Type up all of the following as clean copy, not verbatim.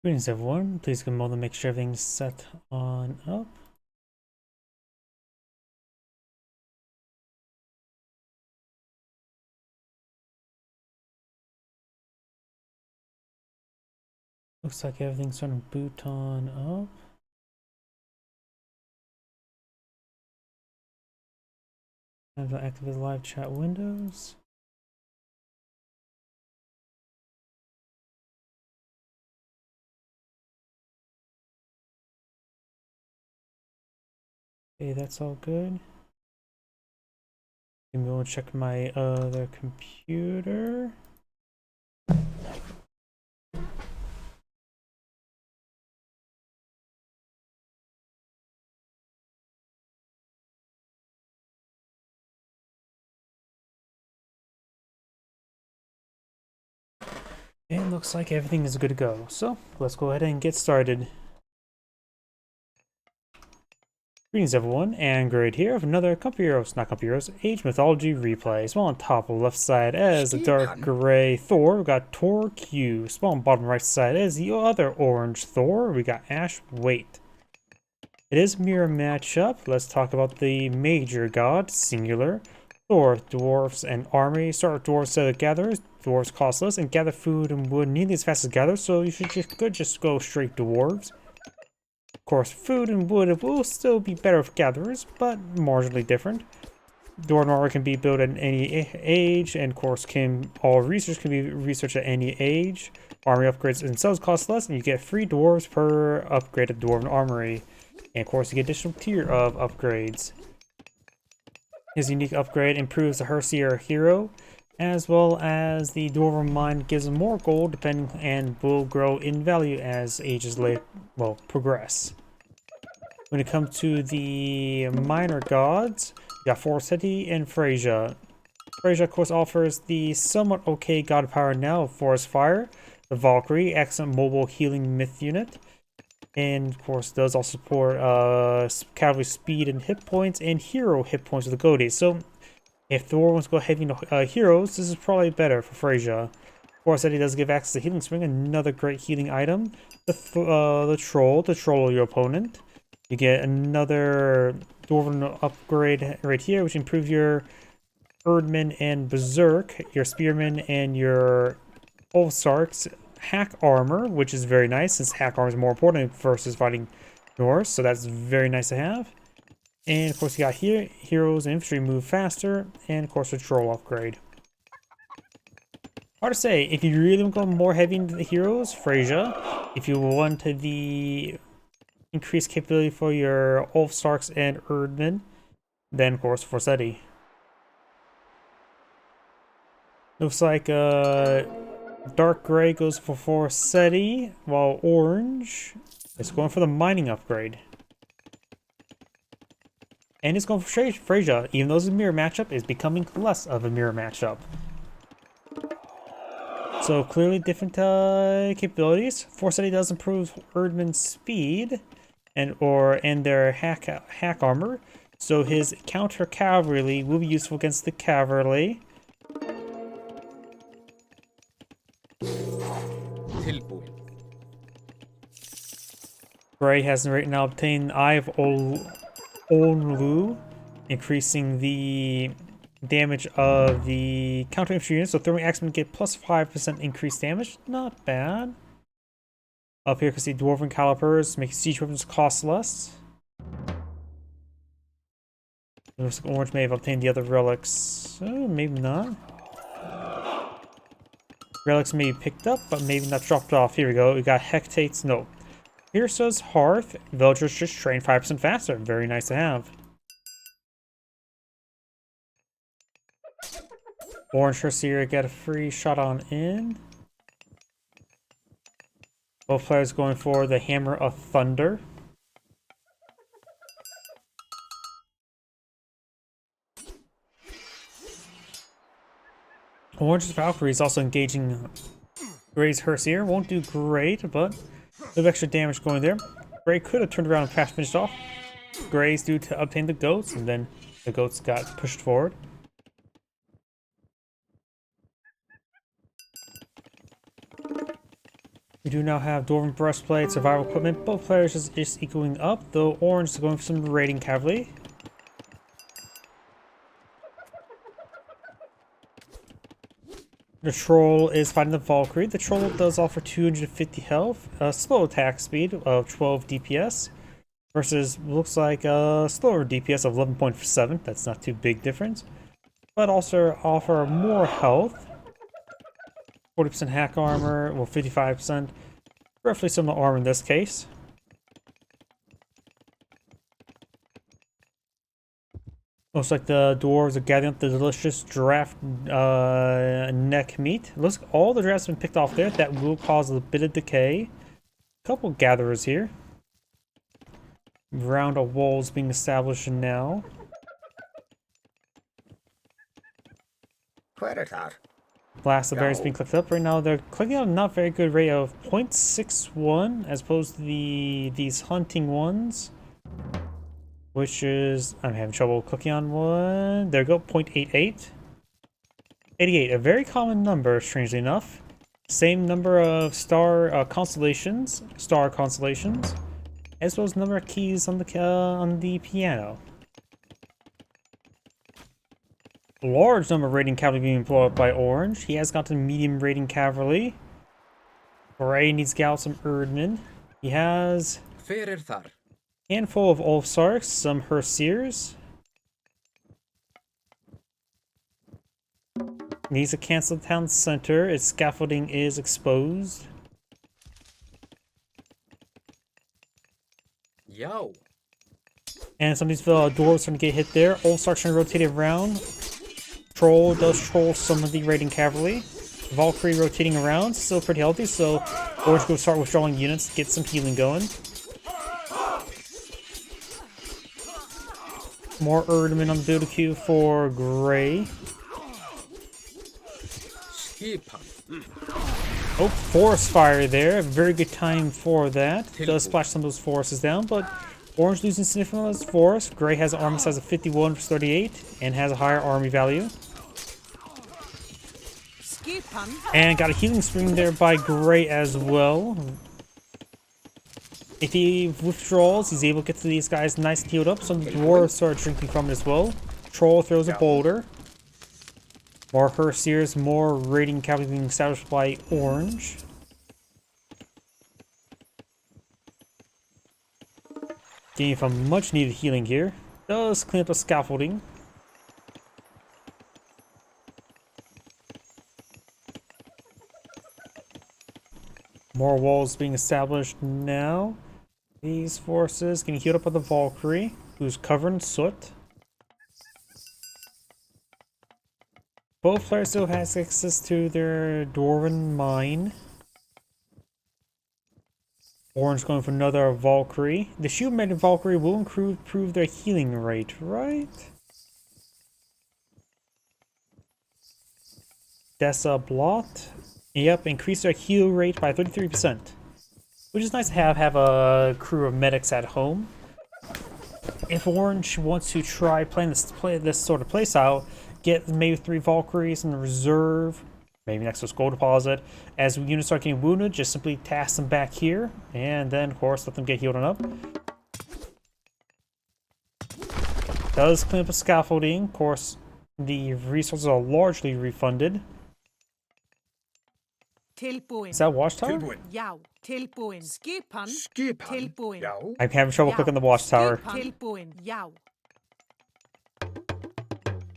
Greetings everyone, please come on and make sure everything's set on up. Looks like everything's starting to boot on up. Time to activate the live chat windows. Okay, that's all good. I'm going to check my other computer. And looks like everything is good to go. So let's go ahead and get started. Greetings everyone, and Grade here of another Age Mythology replay. Small on top of the left side as the dark gray Thor, we got Tor Q. Small on bottom right side as the other orange Thor, we got Ash Wait. It is a mirror matchup. Let's talk about the major god, singular. Thor, dwarves, and army. Start with dwarves instead of gatherers. Dwarves cost less and gather food and wood nearly as fast as gatherers, so you should just go straight dwarves. Of course, food and wood will still be better for gatherers, but marginally different. Dwarven armor can be built at any age, and of course, all research can be researched at any age. Army upgrades themselves cost less, and you get 3 dwarves per upgraded dwarven armory. And of course, you get additional tier of upgrades. His unique upgrade improves the Herseer hero, as well as the Dwarven Mind gives him more gold and will grow in value as ages progress. When it comes to the minor gods, we got Forseti and Freyja. Freyja, of course, offers the somewhat okay god power now of Forest Fire, the Valkyrie, excellent mobile healing myth unit, and of course does also support cavalry speed and hit points and hero hit points with the Goaties. So if Thor wants to go heavy into heroes, this is probably better for Freyja. Of course, that he does give access to Healing Spring, another great healing item. The troll your opponent. You get another Dwarven upgrade right here, which improves your Erdman and Berserk, your Spearman and your Ulfsark's hack armor, which is very nice since hack armor is more important versus fighting Norse, so that's very nice to have. And of course, you got here heroes and infantry move faster, and of course, a troll upgrade. Hard to say. If you really want to go more heavy into the heroes, Freyja. If you want the increased capability for your Ulfsarks and Erdman, then of course Forseti. Looks like dark gray goes for Forseti, while orange is going for the mining upgrade. And it's going for Freyja, even though it's a mirror matchup, is becoming less of a mirror matchup. So clearly different capabilities. Forseti does improve Erdman's speed and their hack armor. So his counter cavalry will be useful against the cavalry. Gray has right now obtained Eye of Onlu, increasing the damage of the counter infantry units. So throwing axemen get plus 5% increased damage. Not bad. Up here, you can see Dwarven Calipers make siege weapons cost less. Looks like Orange may have obtained the other relics. Maybe not. Relics may be picked up, but maybe not dropped off. Here we go. We got Hectates. No. Here says Hearth. Villagers just train 5% faster. Very nice to have. Orange Herseer get a free shot on in. Both players going for the Hammer of Thunder. Orange's Valkyrie is also engaging Gray's Herseer. Won't do great, but a bit of extra damage going there. Gray could have turned around and finished off. Gray's due to obtain the goats, and then the goats got pushed forward. We do now have Dwarven Breastplate, Survival Equipment. Both players just equaling up, though Orange is going for some Raiding Cavalry. The Troll is fighting the Valkyrie. The Troll does offer 250 health, a slow attack speed of 12 DPS, versus looks like a slower DPS of 11.7. That's not too big difference. But also offer more health. 40% hack armor, well 55%. Roughly similar armor in this case. Looks like the dwarves are gathering up the delicious giraffe neck meat. Looks like all the giraffes have been picked off there. That will cause a bit of decay. Couple gatherers here. Round of walls being established now. Blast of berries being clicked up. Right now they're clicking at a not very good rate of 0.61 as opposed to these hunting ones. Which is, I'm having trouble clicking on one. There we go, 0.88. 88, a very common number, strangely enough. Same number of star constellations, as well as number of keys on the piano. Large number of raiding cavalry being employed by Orange. He has gotten medium raiding cavalry. Gray needs to get out some Erdman. He has handful of Ulfsarks, some Herseers. Needs to cancel the town center. Its scaffolding is exposed. Yo. And some of these dwarves are going to get hit there. Ulfsarks are rotated around. Troll does troll some of the raiding cavalry. Valkyrie rotating around, still pretty healthy, so Orange will start withdrawing units to get some healing going. More Erdman on the build queue for Gray. Oh, forest fire there. A very good time for that. Does splash some of those forests down, but Orange losing significantly on his forest. Gray has an army size of 51 versus 38 and has a higher army value. And got a healing spring there by Gray as well. If he withdraws, he's able to get to these guys nice and healed up. Some dwarves start drinking from it as well. Troll throws a boulder. More Herseers, more raiding cavalry being established by Orange. Getting some much needed healing here. Does clean up the scaffolding. More walls being established now. These forces getting healed up by the Valkyrie, who's covered in soot. Both players still has access to their Dwarven mine. Orange going for another Valkyrie. The shield-mated Valkyrie will improve their healing rate, right? Dessa Blot. Yep, increase their heal rate by 33%. Which is nice to have a crew of medics at home. If Orange wants to try playing this sort of playstyle, get maybe 3 Valkyries in the reserve, maybe next to a gold deposit. As units start getting wounded, just simply task them back here, and then of course let them get healed on up. Does clean up the scaffolding. Of course, the resources are largely refunded. Is that watchtower? I'm having trouble clicking the watchtower.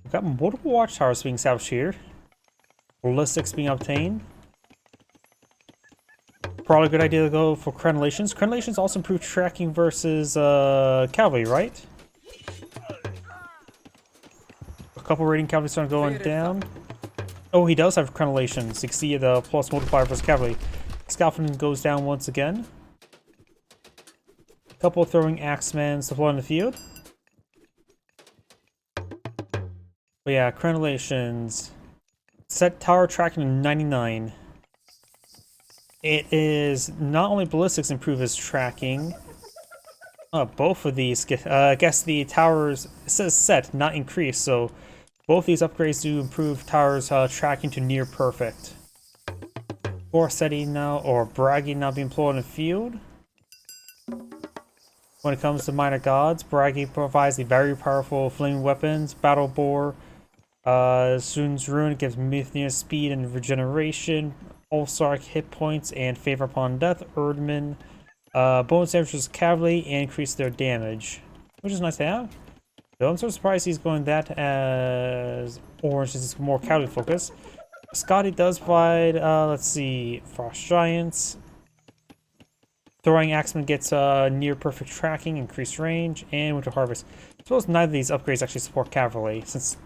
We've got multiple watchtowers being established here. Ballistics being obtained. Probably a good idea to go for crenellations. Crenellations also improve tracking versus cavalry, right? A couple raiding cavalry starting going down. Oh, he does have crenellations. You can see the plus multiplier versus cavalry. Scaffolding goes down once again. Couple throwing axemen deployed in the field. But yeah, crenellations. Set tower tracking to 99. It is not only ballistics improve his tracking. Both of these, I guess the towers, it says set, not increase, so both these upgrades do improve towers tracking to near perfect. Corsetti now, or Bragi now being employed in the field. When it comes to minor gods, Bragi provides the very powerful flaming weapons. Battle Boar, Sun's Rune gives Mythnia speed and regeneration. Ulsark hit points and favor upon death. Erdman, bonus damage to cavalry and increase their damage, which is nice to have. Though I'm so surprised he's going that as orange since it's more cavalry focused. Scotty does provide, let's see, Frost Giants. Throwing Axeman gets near perfect tracking, increased range, and Winter Harvest. Suppose neither of these upgrades actually support cavalry, since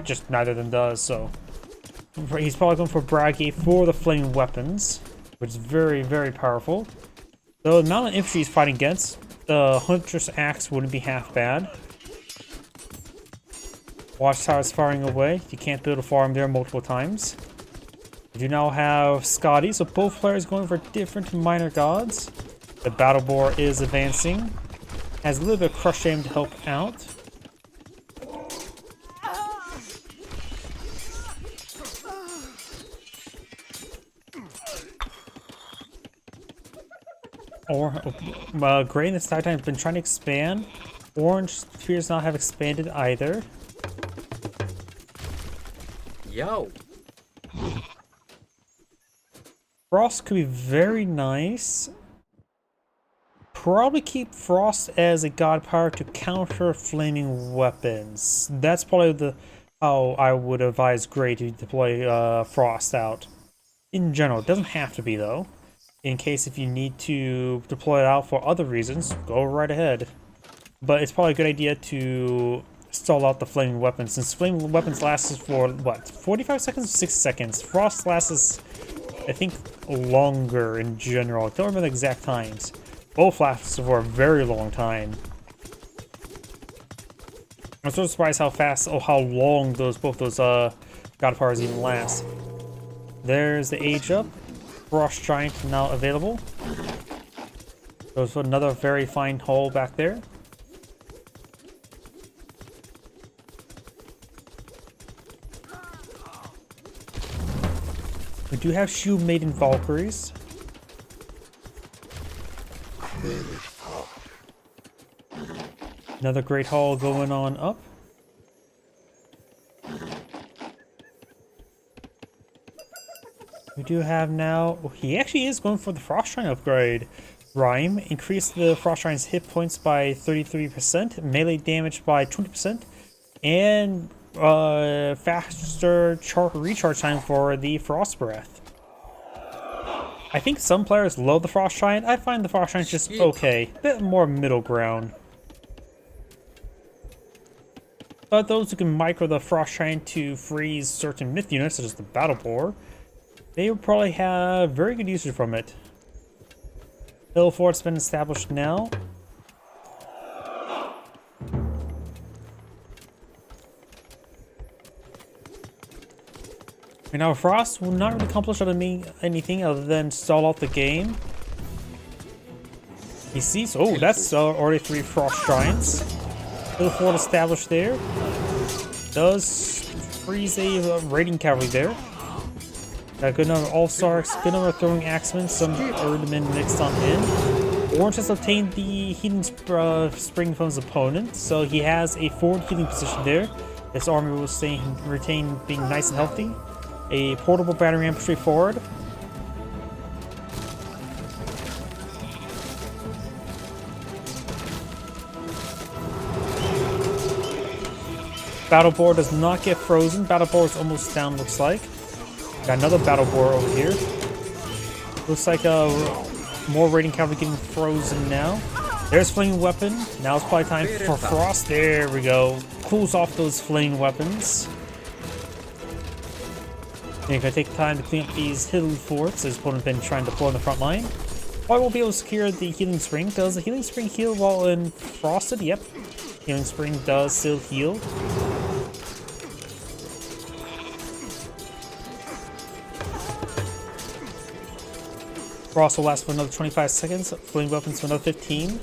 just neither of them does, so. He's probably going for Bragi for the flaming weapons, which is very, very powerful. Though the amount of infantry he's fighting against, the Huntress Axe wouldn't be half bad. Watchtower's firing away. You can't build a farm there multiple times. You now have Scotty, so both players going for different minor gods. The Battle Boar is advancing. Has a little bit of Crush Aim to help out. Gray in this time has been trying to expand. Orange appears not have expanded either. Yo. Frost could be very nice. Probably keep Frost as a god power to counter flaming weapons. That's probably how I would advise Gray to deploy Frost out. In general, it doesn't have to be though. In case if you need to deploy it out for other reasons, go right ahead. But it's probably a good idea to stall out the flaming weapons, since flaming weapons lasts for, what, 45 seconds or 6 seconds? Frost lasts, I think, longer in general. I don't remember the exact times. Both last for a very long time. I'm so surprised how fast, how long both those god powers even last. There's the age up. Frost Giant now available. There's another very fine hole back there. We do have Shield Maiden Valkyries. Another great haul going on up. We do have now, he actually is going for the Frost Giant upgrade. Rhyme, increase the Frost Giant's hit points by 33%, melee damage by 20%, and faster recharge time for the Frost Breath. I think some players love the Frost Giant. I find the Frost Giant just okay, a bit more middle ground. But those who can micro the Frost Giant to freeze certain myth units, such as the Battle Boar, they will probably have very good usage from it. Hill Fort's been established now. And now Frost will not really accomplish anything other than stall out the game. He sees, oh, that's already 3 Frost Giants. Hill Fort established there. Does freeze a raiding cavalry there. Got a good number of All-Stars, good number of throwing axemen, some Erdmen mixed on in. Orange has obtained the healing spring from his opponent, so he has a forward healing position there. His army will retain being nice and healthy. A portable battery ram straight forward. Battle Boar does not get frozen. Battle Boar is almost down, looks like. Got another Battle Boar over here. Looks like more raiding cavalry getting frozen now. There's Flaming Weapon. Now it's probably time for Frost. There we go. Cools off those Flaming Weapons. And if I take time to clean up these hidden forts, his opponent been trying to pull on the front line. Probably won't be able to secure the Healing Spring. Does the Healing Spring heal while in Frosted? Yep. Healing Spring does still heal. Frost will last for another 25 seconds. Flame Weapons for another 15.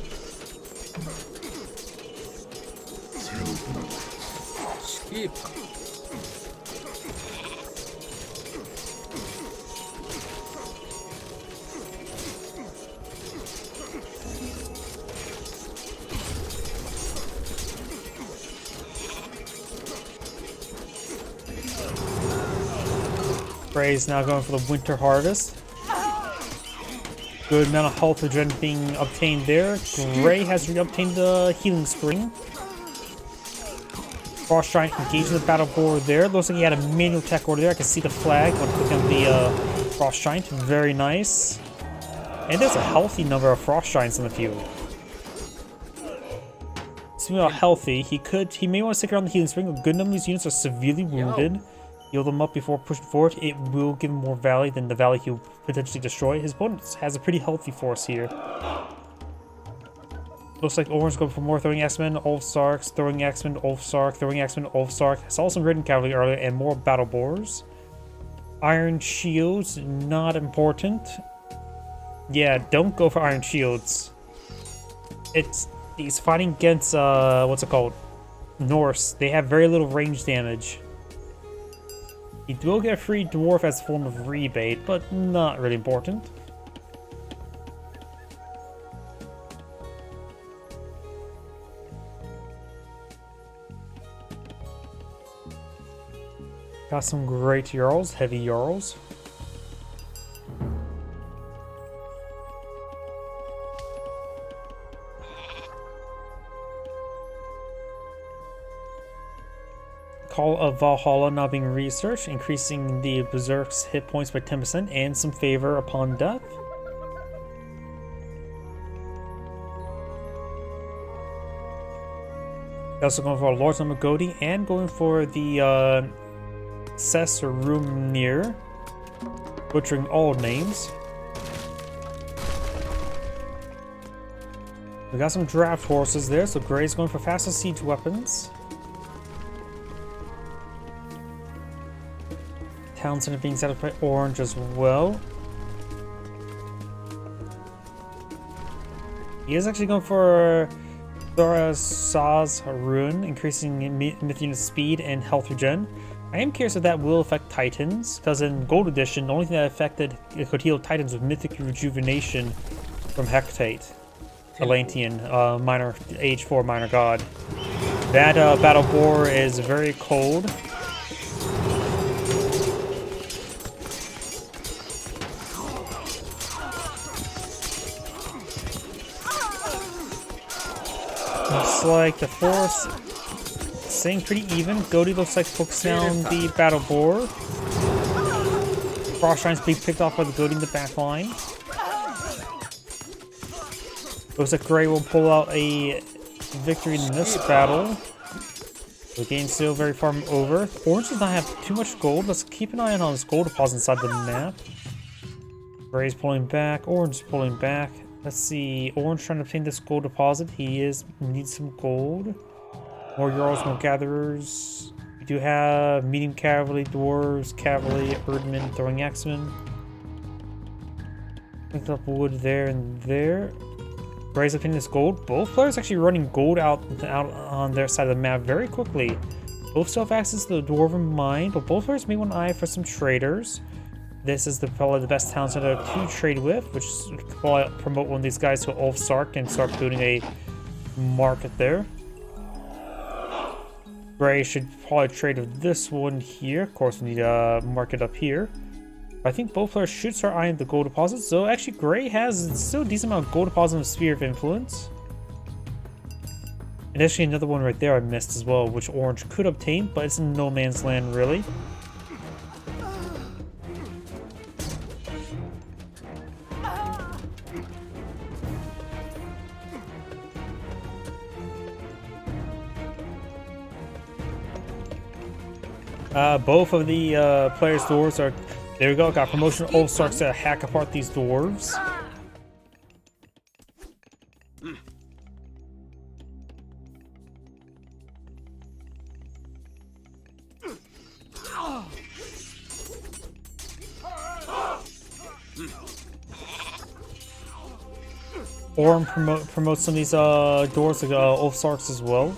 Skip. Gray's now going for the winter harvest. Good amount of health regen being obtained there. Gray has obtained the healing spring. Frost Giant engaged the battle board there. Looks like he had a manual attack order there. I can see the flag when clicking on the Frost Giant. Very nice. And there's a healthy number of Frost Giants in the field. Speaking about healthy, he may want to stick around the healing spring. A good number of these units are severely wounded. Heal them up before pushing forward. It will give him more Valley than the Valley he'll potentially destroy. His opponent has a pretty healthy force here. Looks like Orange going for more Throwing Axemen, Ulfsarks, Throwing Axemen, Ulfsark, Throwing Axemen, Ulfsark. I saw some Ridden Cavalry earlier and more Battle Boars. Iron Shields, not important. Yeah, don't go for Iron Shields. He's fighting against, what's it called? Norse. They have very little range damage. He will get a free dwarf as a form of rebate, but not really important. Got some great Jarls, heavy Jarls. Call of Valhalla now being researched, increasing the Berserk's hit points by 10% and some favor upon death. Also going for a large number of Godi and going for the Cess or Rumnir, butchering all names. We got some draft horses there, so Gray's going for faster siege weapons. Town center being set up by Orange as well. He is actually going for Thorasaz Rune, increasing myth unit speed and health regen. I am curious if that will affect Titans, because in Gold Edition, the only thing that affected it could heal Titans with Mythic Rejuvenation from Hecate, Atlantean, minor Age 4 minor god. That battle boar is very cold. Looks like the force staying pretty even. Godi looks like focusing on the battle boar. Frost Giants being picked off by the Godi in the back line. Looks like Gray will pull out a victory in this battle. The game's still very far from over. Orange does not have too much gold. Let's keep an eye on his gold deposit inside the map. Gray's pulling back. Orange is pulling back. Let's see. Orange trying to obtain this gold deposit. He needs some gold. More Jarls, more Gatherers. We do have medium cavalry, dwarves, cavalry, Erdmen, Throwing Axemen. Picked up wood there and there. Gray's obtaining this gold. Both players actually running gold out on their side of the map very quickly. Both still have access to the Dwarven Mine, but both players may want an eye for some traders. This is probably the best town center to trade with, which would probably promote one of these guys to Ulfsark and start building a market there. Gray should probably trade with this one here. Of course, we need a market up here. I think both players should start eyeing the gold deposits. So actually, Gray has still a decent amount of gold deposits in the Sphere of Influence. And actually another one right there I missed as well, which Orange could obtain, but it's in no man's land really. Both of the players' dwarves are... There we go, got promotion. Ulfsarks to hack apart these dwarves. Or promote some of these dwarves to Ulfsarks as well.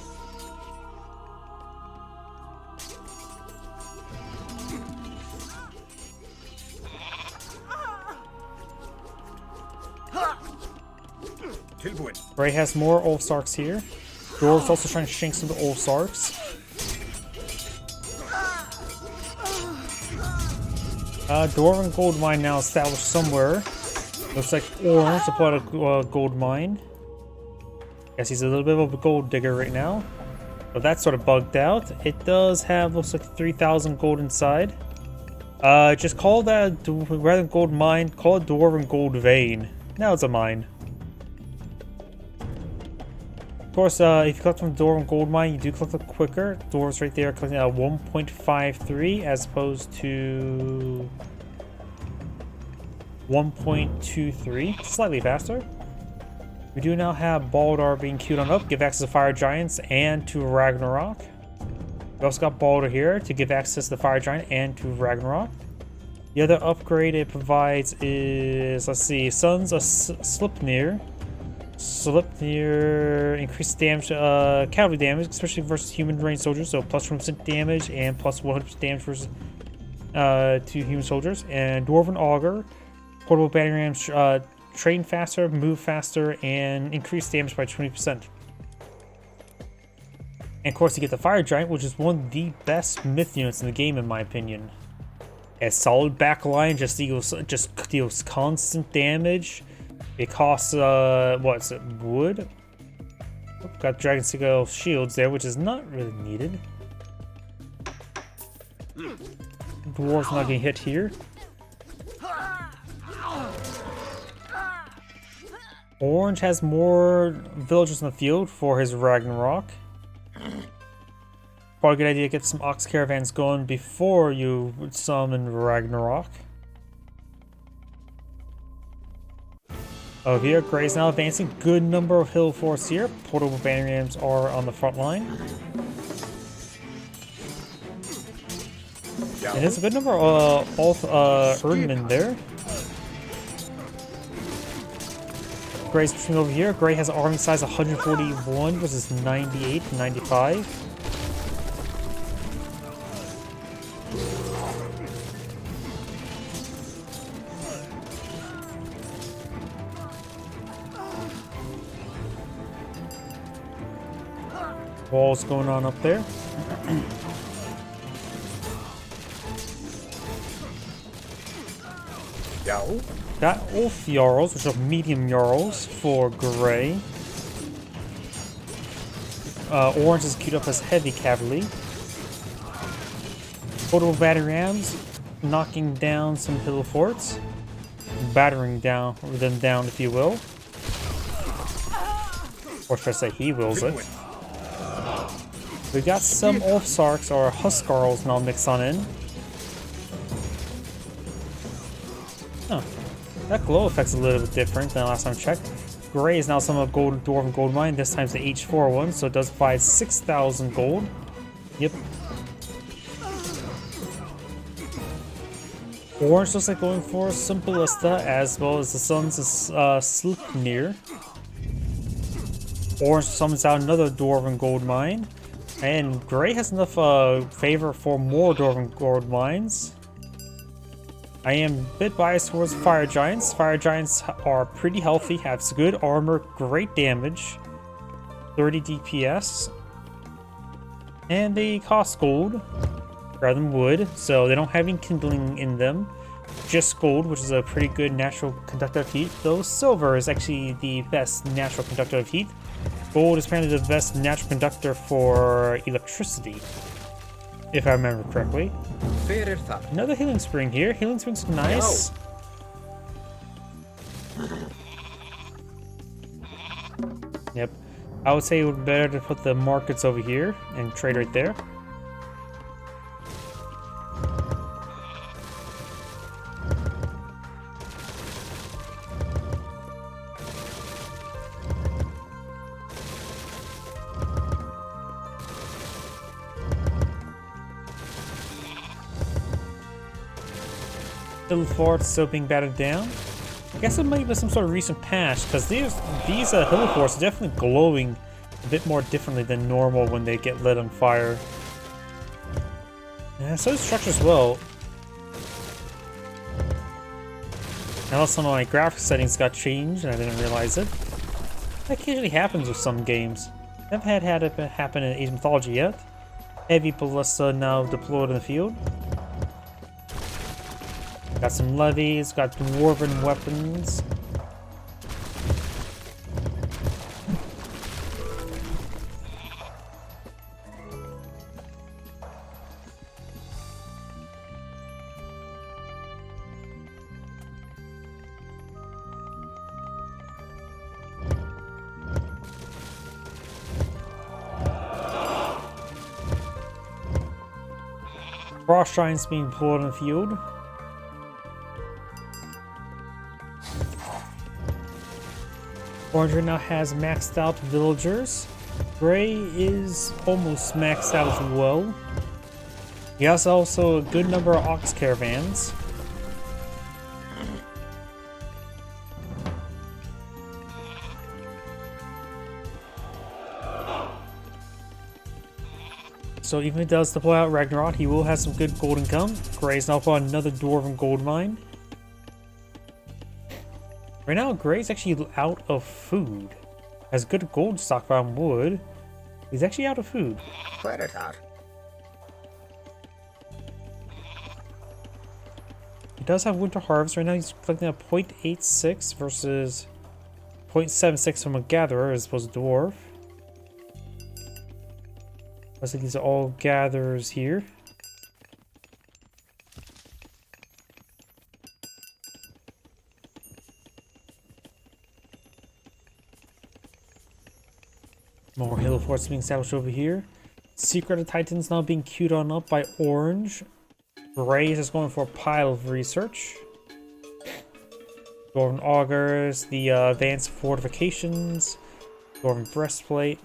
Gray has more Ulfsarks here. Dwarves also trying to shank some of the Ulfsarks. Dwarven gold mine now established somewhere. Looks like Orange supplied a gold mine. Guess he's a little bit of a gold digger right now. But that's sort of bugged out. It does have, looks like 3,000 gold inside. Just call that, rather than gold mine, call it Dwarven gold vein. Now it's a mine. Of course, if you collect from the Dwarven gold mine, you do collect it quicker. Dwarves right there are collecting at 1.53 as opposed to 1.23, slightly faster. We do now have Baldar being queued on up, give access to Fire Giants and to Ragnarok. We also got Baldar here to give access to the Fire Giant and to Ragnarok. The other upgrade it provides is, let's see, Sons of Slipnir. Slipnir increases damage, cavalry damage, especially versus human range soldiers, so plus 1% damage and plus 100% damage versus to human soldiers. And Dwarven Augur, portable battering rams, train faster, move faster, and increase damage by 20%. And of course you get the Fire Giant, which is one of the best myth units in the game in my opinion. A solid backline, just deals constant damage. It costs, what is it, wood? Oh, got Dragon Sigil shields there, which is not really needed. Dwarves not getting hit here. Orange has more villagers in the field for his Ragnarok. Probably a good idea to get some ox caravans going before you summon Ragnarok. Over here, Grey's now advancing. Good number of hill force here. Portable banner rams are on the front line. And there's a good number of both Erdmen there. Grey's pushing over here. Grey has an army size 141 versus 98, 95. Walls going on up there. Got Ulf Jarls, which are medium Jarls for Grey. Orange is queued up as heavy cavalry. Portable battering rams, knocking down some hill forts. Battering them down, if you will. Or should I say he wills it. We got some Ulfsarks or Huskarls now mixed on in. Huh. That glow effect's a little bit different than last time I checked. Grey is now some of Dwarven Gold Mine, this time's the H4 one, so it does provide 6,000 gold. Yep. Orange looks like going for some Ballista as well as the Sons of Slipnir. Orange summons out another Dwarven Gold Mine. And Grey has enough favor for more Dwarven Gold Mines. I am a bit biased towards Fire Giants. Fire Giants are pretty healthy, have good armor, great damage, 30 DPS, and they cost gold rather than wood, so they don't have any kindling in them. Just gold, which is a pretty good natural conductor of heat, though silver is actually the best natural conductor of heat. Gold is apparently the best natural conductor for electricity, if I remember correctly. Another healing spring here. Healing spring's nice. Yep. I would say it would be better to put the markets over here and trade right there. Little forts still being battered down. I guess it might be some sort of recent patch, because these hill forts are definitely glowing a bit more differently than normal when they get lit on fire. Yeah, so the structure as well. Now some of my graphics settings got changed and I didn't realize it. That occasionally happens with some games. I've had it happen in Age of Mythology yet. Heavy Ballista now deployed in the field. Got some levies, got dwarven weapons. Frost giants being pulled in the field. Orange right now has maxed out villagers. Gray is almost maxed out as well. He has also a good number of ox caravans. So even if he does deploy out Ragnarok, he will have some good gold income. Gray's now upon another dwarven gold mine. Right now, Gray's actually out of food. Has good gold stockpile and wood. He's actually out of food. Predator. He does have winter harvest. Right now he's collecting a 0.86 versus 0.76 from a gatherer as opposed to dwarf. Looks like these are all gatherers here. More hill forts being established over here. Secret of Titans now being queued on up by Orange. Gray is just going for a pile of research. Dwarven augers, the advanced fortifications, Dwarven breastplate.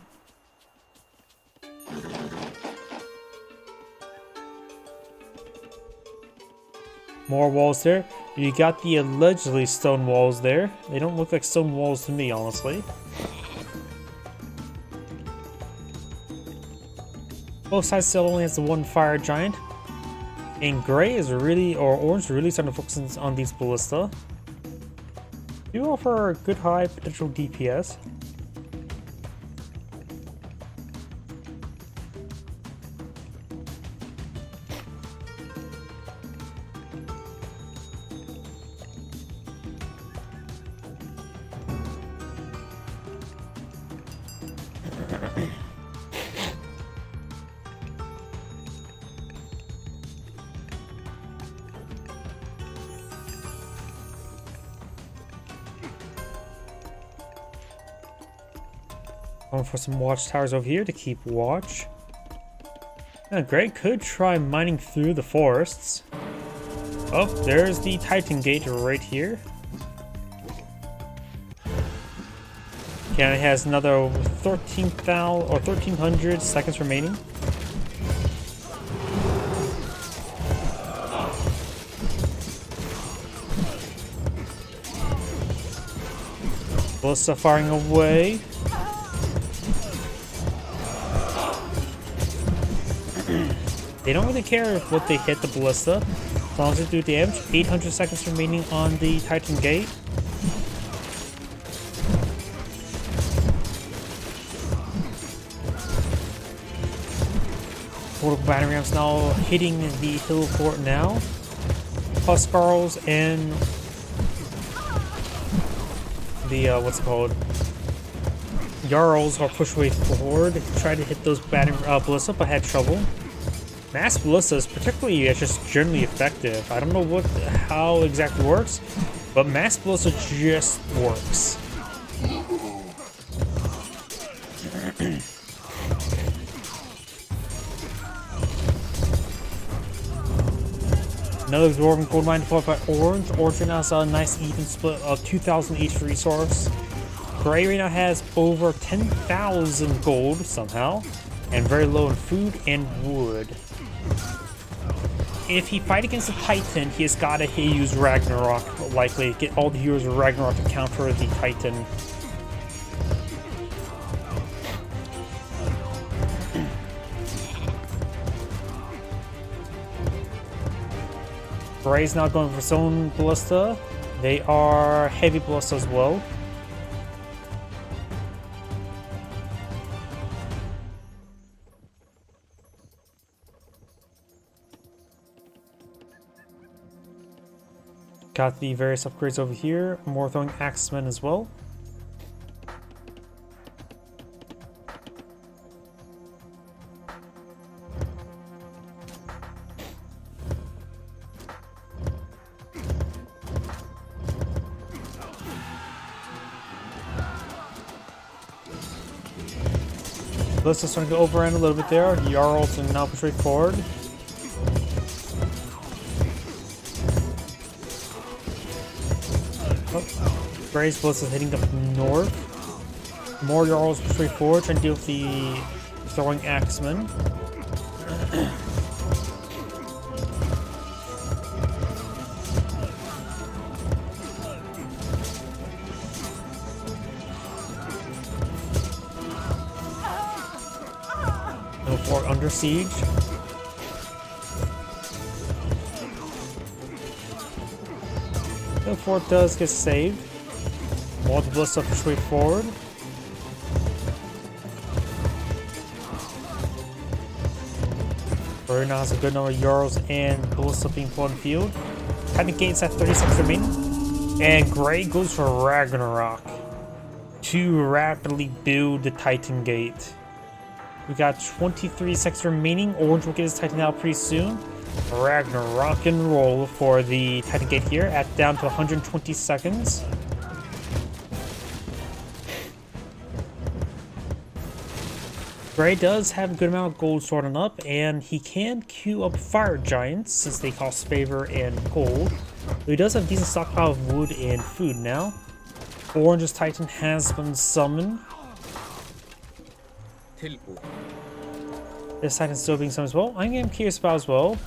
More walls there. You got the allegedly stone walls there. They don't look like stone walls to me, honestly. Both sides still only has the one fire giant. And Gray is really, or Orange is really starting to focus on these ballista. Do offer a good high potential DPS. Going for some watchtowers over here to keep watch. Now, Gray could try mining through the forests. Oh, there's the Titan Gate right here. Canada has another 13,000 or 1,300 seconds remaining. Ballista firing away. They don't really care what they hit the ballista, as long as they do damage. 800 seconds remaining on the Titan Gate. Portable battery rams now hitting the hill fort now. Huskarls and the what's it called? Jarls are pushed way forward. Tried to hit those battery ballista, but had trouble. Mass ballista is particularly just generally effective. I don't know how exactly works, but mass ballista just works. Another Dwarven gold mine deployed by Orange. Orange right now has a nice even split of 2,000 each resource. Gray right now has over 10,000 gold somehow, and very low in food and wood. If he fight against the Titan, he has got to use Ragnarok, likely. Get all the heroes of Ragnarok to counter the Titan. Gray's now going for his own ballista. They are heavy ballista as well. Got the various upgrades over here. More throwing axemen as well. Let's just start to overrun a little bit there. Jarls and now push right forward. Oh, Gray's Bliss is hitting up north. More Jarls push right forward, trying to deal with the throwing axemen. Fort under siege. The fort does get saved. Multiple bliss up straight forward. Very nice, a good number of Jarls and bliss up being put on the field. Titan Gates at 36 remaining. And Gray goes for Ragnarok to rapidly build the Titan Gate. We got 23 seconds remaining. Orange will get his Titan out pretty soon. Ragnarok and roll for the Titan Gate here at down to 120 seconds. Gray does have a good amount of gold sorting up, and he can queue up fire giants since they cost favor and gold. But he does have a decent stockpile of wood and food now. Orange's Titan has been summoned. This Titan's still being summoned as well. I'm curious about as well.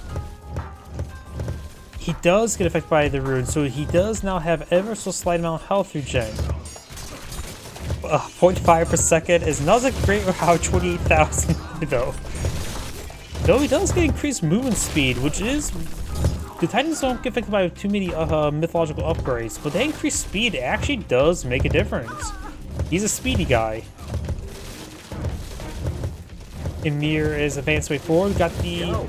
He does get affected by the rune, so he does now have ever so slight amount of health regen. 0.5 per second is not a great how 28,000 though. Though he does get increased movement speed, which is the Titans don't get affected by too many mythological upgrades, but the increased speed actually does make a difference. He's a speedy guy. Emir is advanced way forward. We got the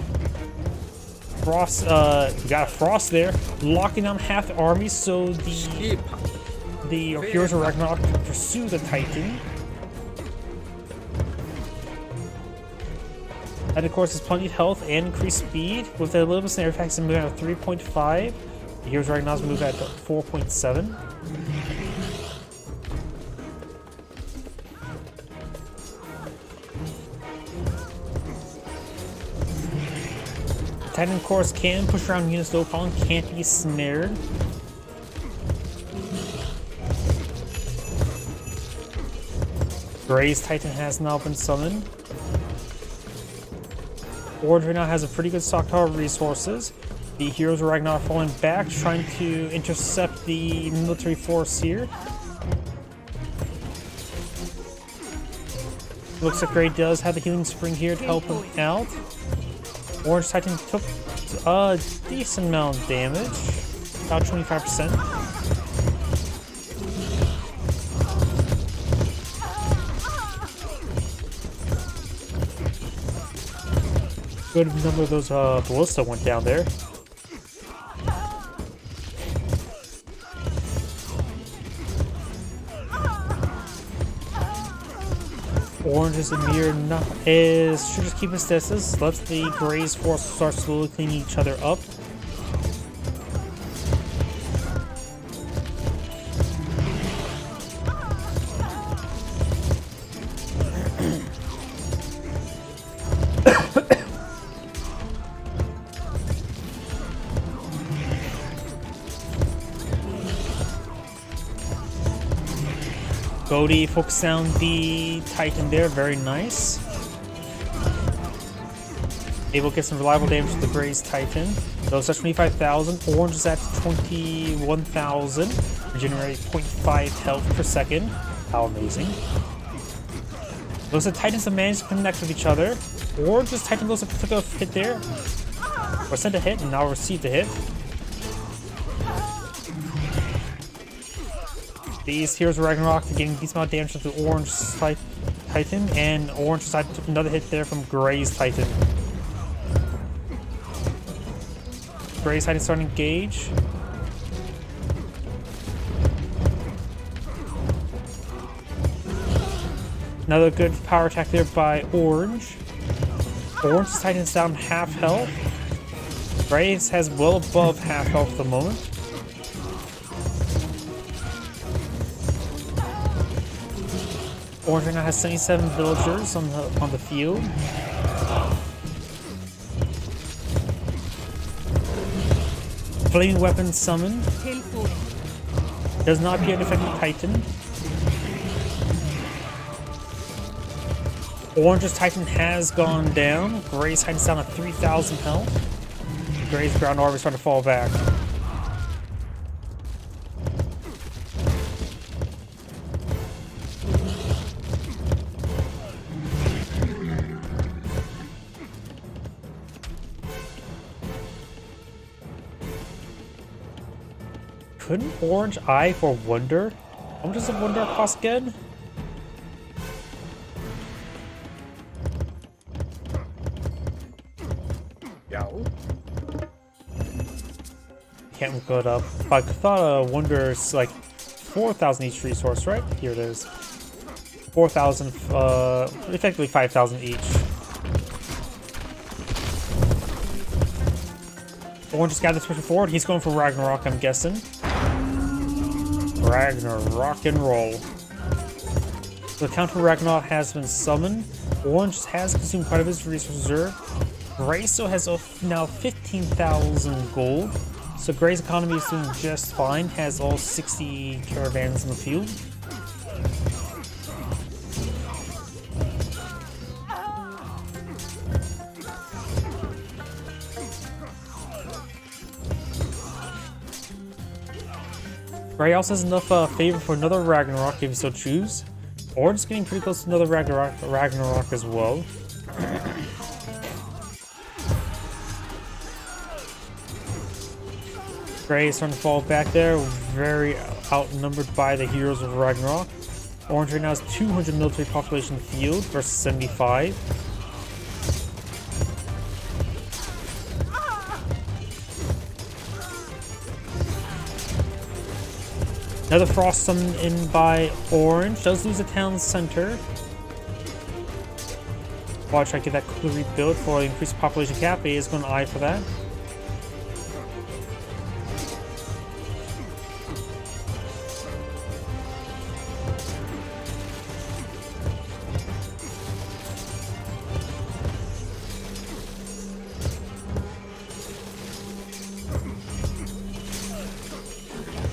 frost. We got a frost there, locking down half the army. So the heroes of Ragnarok pursue the Titan. And of course, has plenty of health and increased speed with a little bit of snare effects and moving at 3.5. The heroes of Ragnarok move at 4.7. Titan, of course, can push around units though, Colin can't be snared. Gray's Titan has now been summoned. Orange right now has a pretty good stockpile of resources. The heroes of Ragnarok falling back, trying to intercept the military force here. Looks like Gray does have the healing spring here to help him out. Orange Titan took a decent amount of damage, about 25%. Good number of those ballista went down there. Orange's Emir should just keep his distance. Let the Gray's force start slowly cleaning each other up. Bodhi focused down the Titan there, very nice. Able to get some reliable damage to the Gray's Titan. Those at 25,000. Orange is at 21,000. Regenerate 0.5 health per second. How amazing. Those are Titans that managed to connect with each other. Orange's Titan goes up, took a hit there. Or sent a hit and now received a hit. These heroes of Ragnarok are getting a decent amount of damage to the Orange Titan, and Orange side took another hit there from Gray's Titan. Gray's Titan starting to engage. Another good power attack there by Orange. Orange is tightens down half health. Gray has well above half health at the moment. Orange right now has 77 villagers on the field. Flaming weapon summoned. Does not appear to affect the Titan. Orange's Titan has gone down. Gray's Titan's down to 3,000 health. Gray's ground orb is starting to fall back. Couldn't Orange eye for Wonder? How much does a Wonder cost again? Can't look it up. I thought Wonder's like 4,000 each resource, right? Here it is. 4,000, effectively 5,000 each. Orange just got this pushing forward. He's going for Ragnarok, I'm guessing. Ragnarok and roll. The counter Ragnarok has been summoned. Orange has consumed part of his resource reserve. Gray still has now 15,000 gold. So Gray's economy is doing just fine. Has all 60 caravans in the field. Gray also has enough favor for another Ragnarok if you so choose. Orange is getting pretty close to another Ragnarok as well. Gray is starting to fall back there, very outnumbered by the heroes of Ragnarok. Orange right now has 200 military population in the field versus 75. Another frost summoned in by Orange. Does lose a town center. While I try to get that quickly rebuilt for the increased population cap, he is going to eye for that.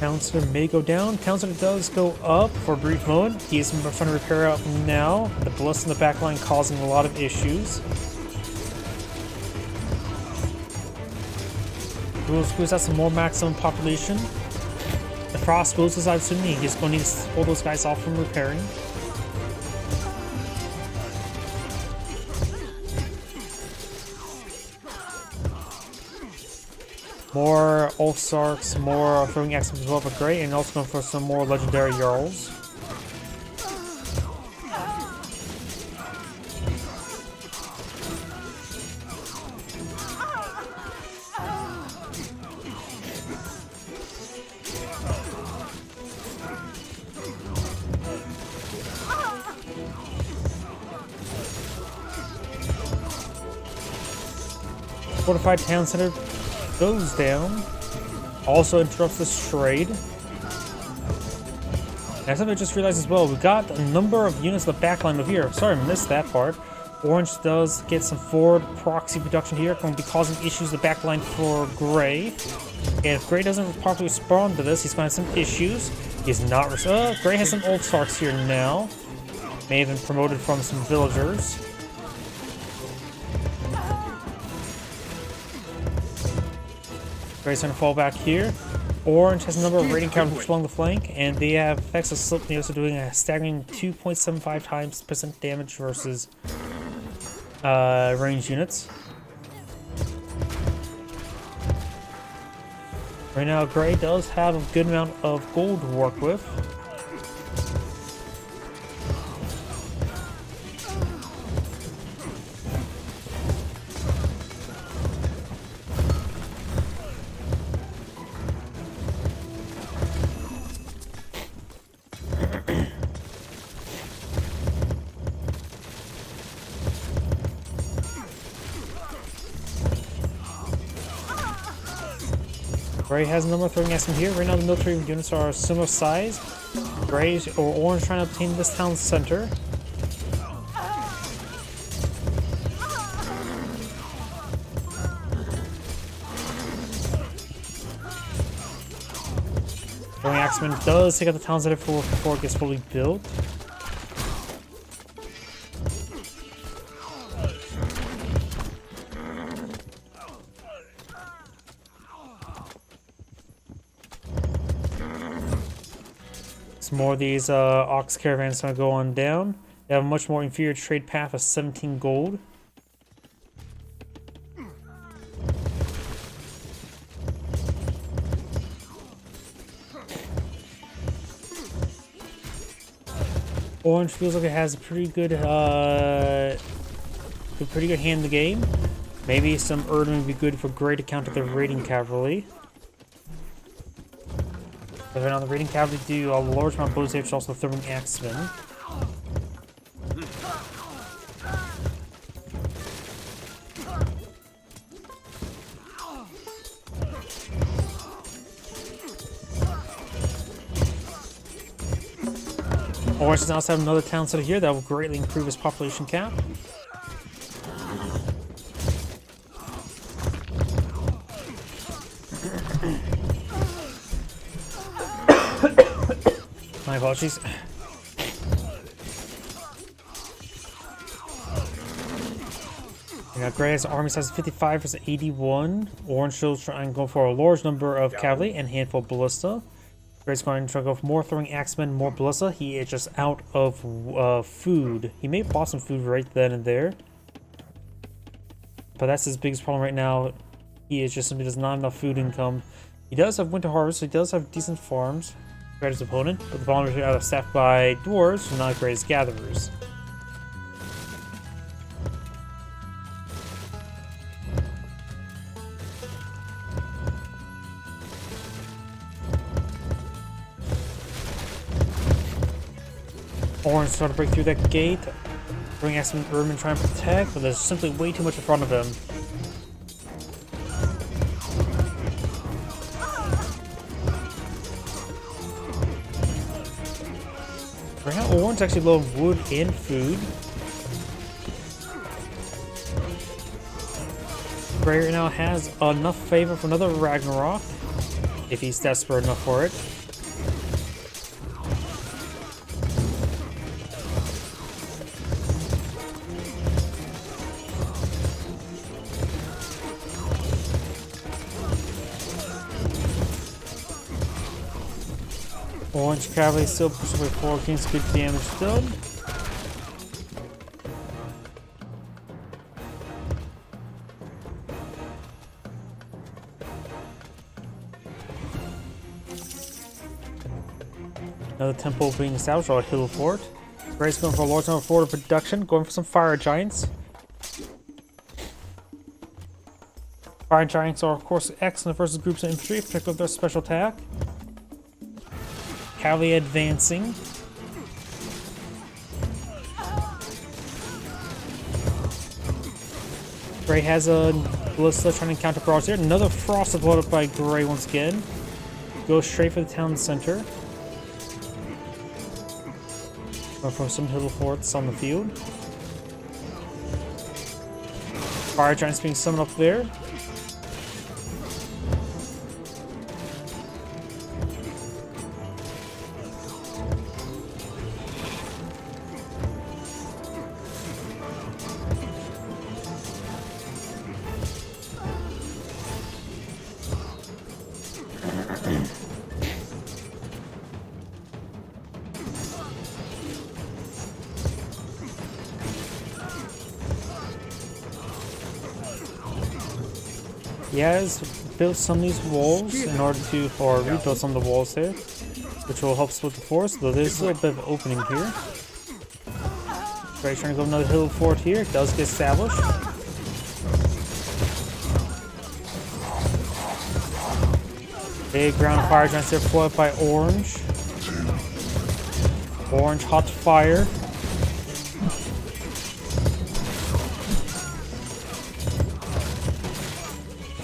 Town center may go down. Town center does go up for a brief moment. He's trying to repair up now. The bliss in the back line causing a lot of issues. We'll squeeze out some more maximum population. The frost goes aside soon. He's going to need to pull those guys off from repairing. More Ulfsarks, more throwing axes as well for Gray, and also going for some more legendary Jarls. Fortified town center goes down. Also interrupts this trade. And something I just realized as well, we got a number of units in the backline of here. Sorry, I missed that part. Orange does get some forward proxy production here, going to be causing issues in the backline for Gray. And if Gray doesn't properly respond to this, he's going to have some issues. He's not. Gray has some old Starks here now. May have been promoted from some villagers. Gray's going to fall back here. Orange has a number of raiding counters along the flank, and they have effects of slip neos, doing a staggering 2.75 times percent damage versus ranged units. Right now, Gray does have a good amount of gold to work with. Gray has no more throwing axemen here. Right now the military units are similar size. Gray or orange trying to obtain this town center. Throwing axemen does take out the town center before it gets fully built. Some more of these ox caravans gonna go on down. They have a much more inferior trade path of 17 gold. Orange feels like it has a pretty good hand in the game. Maybe some Erdman would be good for Gray to counter their raiding cavalry. But right now the raiding cavalry do a large amount of blows here, which also throwing axemen. Orange does also have another town center here that will greatly improve his population cap. My apologies. Gray's army size is 55 versus 81. Orange shows trying to go for a large number of cavalry and handful of ballista. Gray's going to try to go for more throwing axemen, more ballista. He is just out of food. He may have bought some food right then and there, but that's his biggest problem right now. He is just simply does not have enough food income. He does have winter harvest, so he does have decent farms. Gray's opponent, but the farmers are staffed by dwarves, who are not Gray's gatherers. Orange trying to break through that gate. Bring Axemen and Erdman trying to protect, but there's simply way too much in front of him. Right now, Orange actually low on wood and food. Gray right now has enough favor for another Ragnarok, if he's desperate enough for it. Orange cavalry still pushing by 4 against good damage done. Another temple being established, or a hill fort. Gray's going for a large number of forward production, going for some fire giants. Fire giants are of course excellent versus groups of infantry, particularly with their special attack. Cavalry advancing. Gray has a ballista trying to counter barrage here. Another frost blown up by Gray once again. Goes straight for the town center. Going for some hill forts on the field. Fire giants being summoned up there. He has built some of these walls in order to, or rebuild some of the walls here, which will help split the force, though there's a little bit of an opening here. Gray trying to go another hill fort here, it does get established. Big ground fire giants there followed by Orange. Orange hot fire.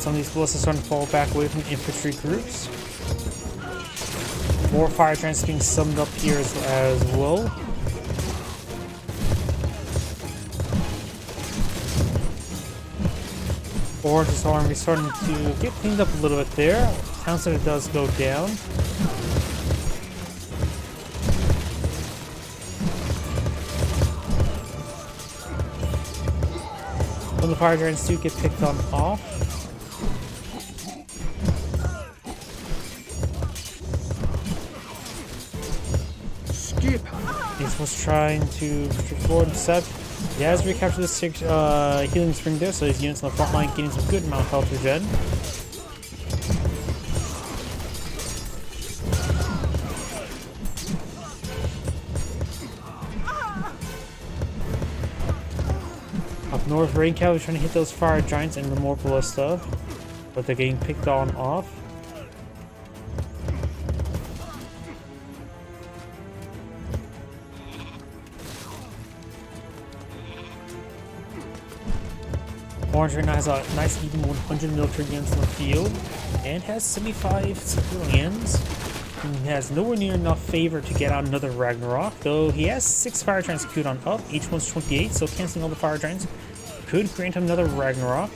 Some of these ballistas are starting to fall back away from infantry groups. More fire giants being summoned up here as well. Orange's army starting to get cleaned up a little bit there. Town center does go down. When the fire giants do get picked on off. He's was trying to forward and set. He has recaptured this healing spring there, so his units on the front line getting some good amount of health regen. Up north, Rain Cavalry trying to hit those fire giants and the more ballista, but they're getting picked on off. Orange right now has a nice even 100 military units in the field and has 75 civilians. He has nowhere near enough favor to get out another Ragnarok, though he has 6 fire giants queued on up, each one's 28, so canceling all the fire giants could grant him another Ragnarok.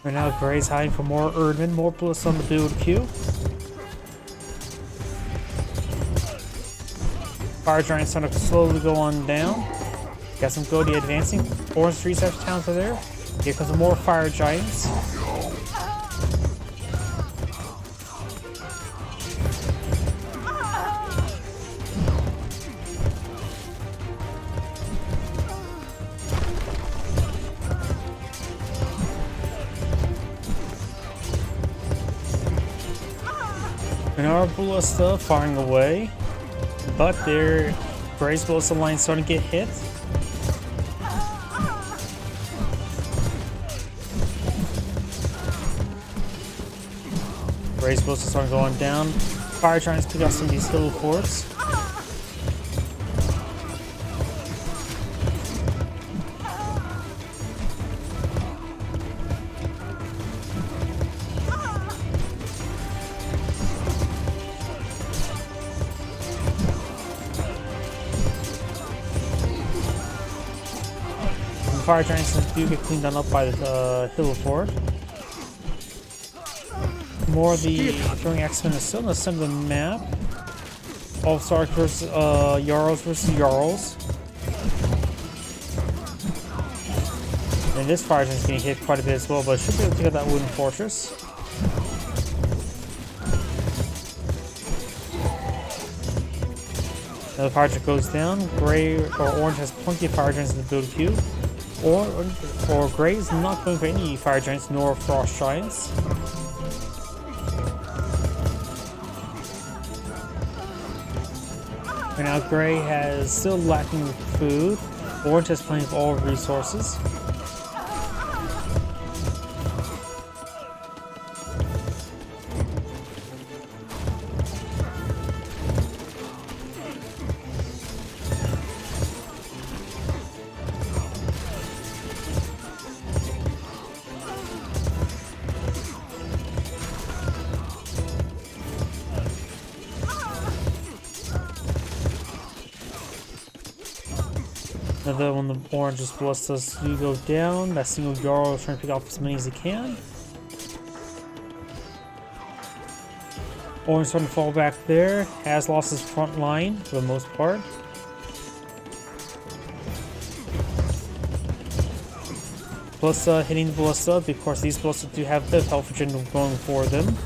Right now, Gray's hiding for more Erdman, more bullets on the build queue. Fire Giant's starting to slowly go on down. Got some Goldie advancing. Orange Research Towns are there. Here comes more Fire Giants. And our ballista firing away, but their Gray's ballista line starting to get hit. Gray's ballista starting going down. Fire Giants pick up some of these hill forts. Fire Giants do get cleaned on up by the hill fort. More of the throwing X-Men is still in the center of the map. All-Star versus Jarls versus Jarls. And this Fire Giant's getting hit quite a bit as well, but should be able to take out that wooden fortress. Another Fire Giant goes down. Gray or Orange has plenty of Fire Giants in the build queue. Or Gray is not going for any Fire Giants nor Frost Giants. And now Gray has still lacking food. Orange has plenty of all resources. Another one of the Orange's ballistas do go down. That single Jarl is trying to pick off as many as he can. Orange starting to fall back there. Has lost his front line for the most part. Ballista hitting the ballista. Of course, these ballistas do have the health regen going for them.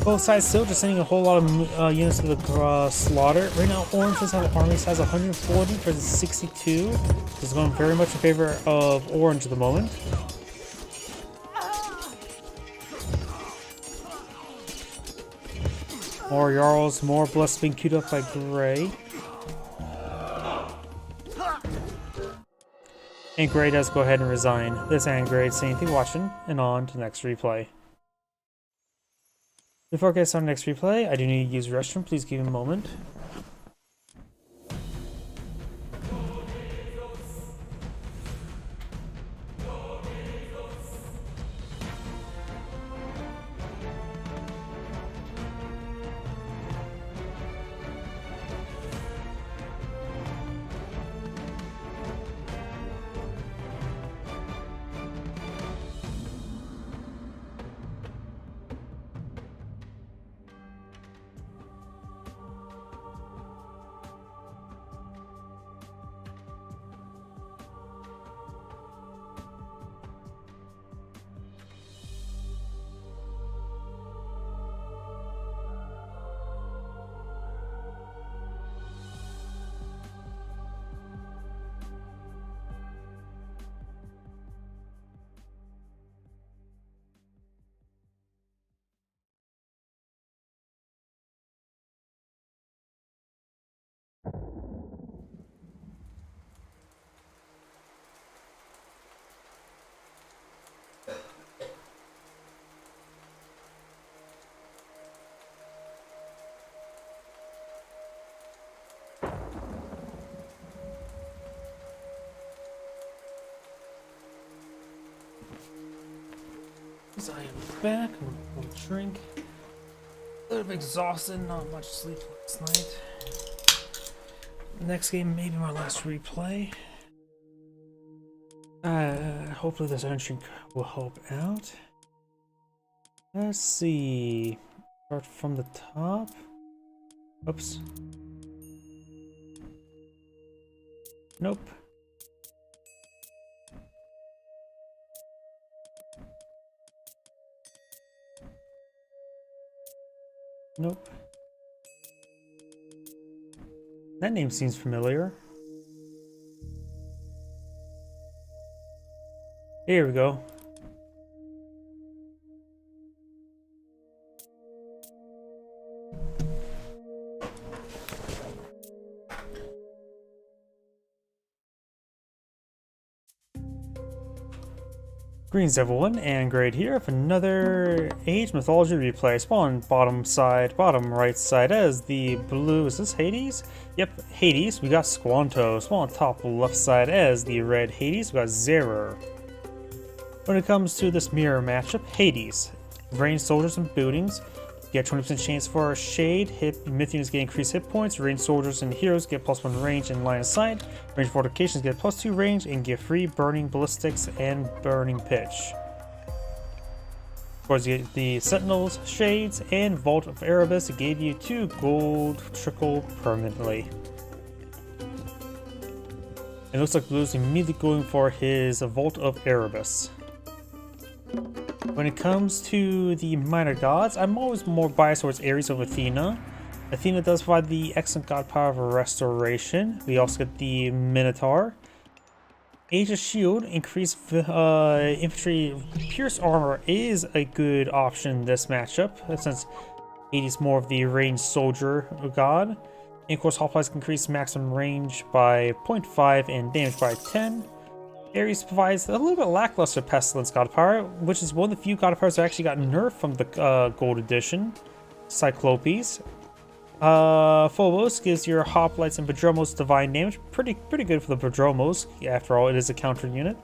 Both sides still just sending a whole lot of units to the slaughter. Right now, orange does have an army size 140 versus 62. This is going very much in favor of orange at the moment. More Jarls, more Blessed being queued up by Gray. And Gray does go ahead and resign. This and Gray, same thing watching, and on to the next replay. Before I get started on the next replay, I do need to use the restroom. Please give me a moment. I am back. I'm gonna drink. A little bit exhausted, not much sleep last night. Next game, maybe my last replay. Hopefully this entry will help out. Let's see. Start from the top. Oops. Nope. Nope. That name seems familiar. Here we go. Greetings everyone, and Grade here for another Age Mythology replay. Spawn bottom right side as the blue, is this Hades? Yep, Hades. We got Squanto. Spawn top left side as the red Hades. We got Zerer. When it comes to this mirror matchup, Hades. Ranged soldiers and buildings get 20% chance for a shade. Myth units get increased hit points. Ranged soldiers and heroes get +1 range and line of sight. Ranged fortifications get +2 range and get free burning ballistics and burning pitch. Of course, you get the sentinels, shades, and Vault of Erebus. It gave you 2 gold trickle permanently. It looks like Blue's immediately going for his Vault of Erebus. When it comes to the minor gods, I'm always more biased towards Ares over Athena. Athena does provide the excellent god power of restoration. We also get the Minotaur. Age of Shield, increased infantry pierce armor is a good option in this matchup, since Hades is more of the ranged soldier god. And of course, Hoplites can increase maximum range by 0.5 and damage by 10. Ares provides a little bit lackluster Pestilence god power, which is one of the few god powers that actually got nerfed from the gold edition. Cyclopes. Phobos gives your Hoplites and Prodromos divine damage. Pretty good for the Prodromos. After all, it is a counter unit.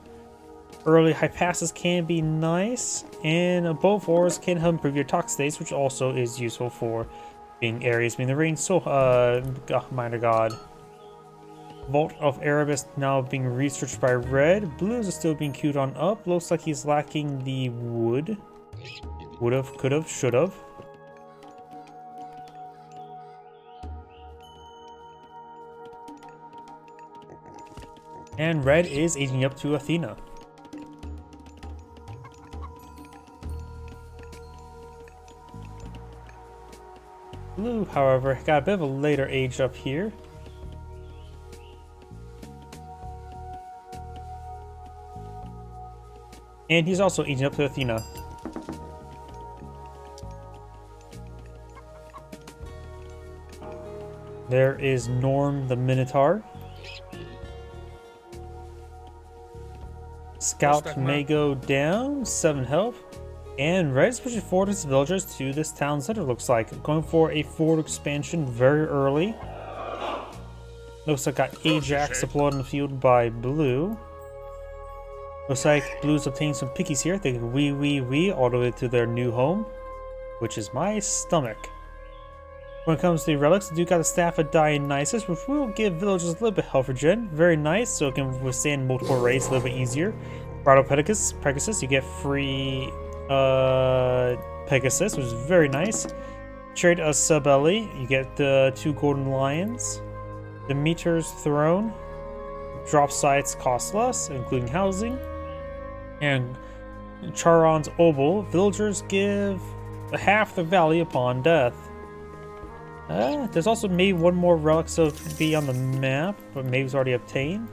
Early high passes can be nice, and both wars can help improve your tox states, which also is useful for being Ares, being the ranged minor god. Vault of Erebus now being researched by red. Blues is still being queued on up. Looks like he's lacking the wood. Would've, could've, should've. And red is aging up to Athena. Blue, however, got a bit of a later age up here. And he's also aging up to Athena. There is Norm the Minotaur. Scout may go down, 7 health. And Red is pushing forward his villagers to this town center, looks like. Going for a forward expansion very early. Looks like got Ajax deployed on the field by Blue. Looks like Blue's obtained some pickies here. They can wee all the way to their new home, which is my stomach. When it comes to the relics, we do got the Staff of Dionysus, which will give villagers a little bit of health regen. Very nice, so it can withstand multiple raids a little bit easier. Bridal Pegasus, you get free Pegasus, which is very nice. Trade a Sabelli, you get the 2 golden lions. Demeter's Throne, drop sites cost less, including housing. And Charon's Obol, villagers give half the value upon death. There's also maybe one more relic so it could be on the map, but maybe it's already obtained.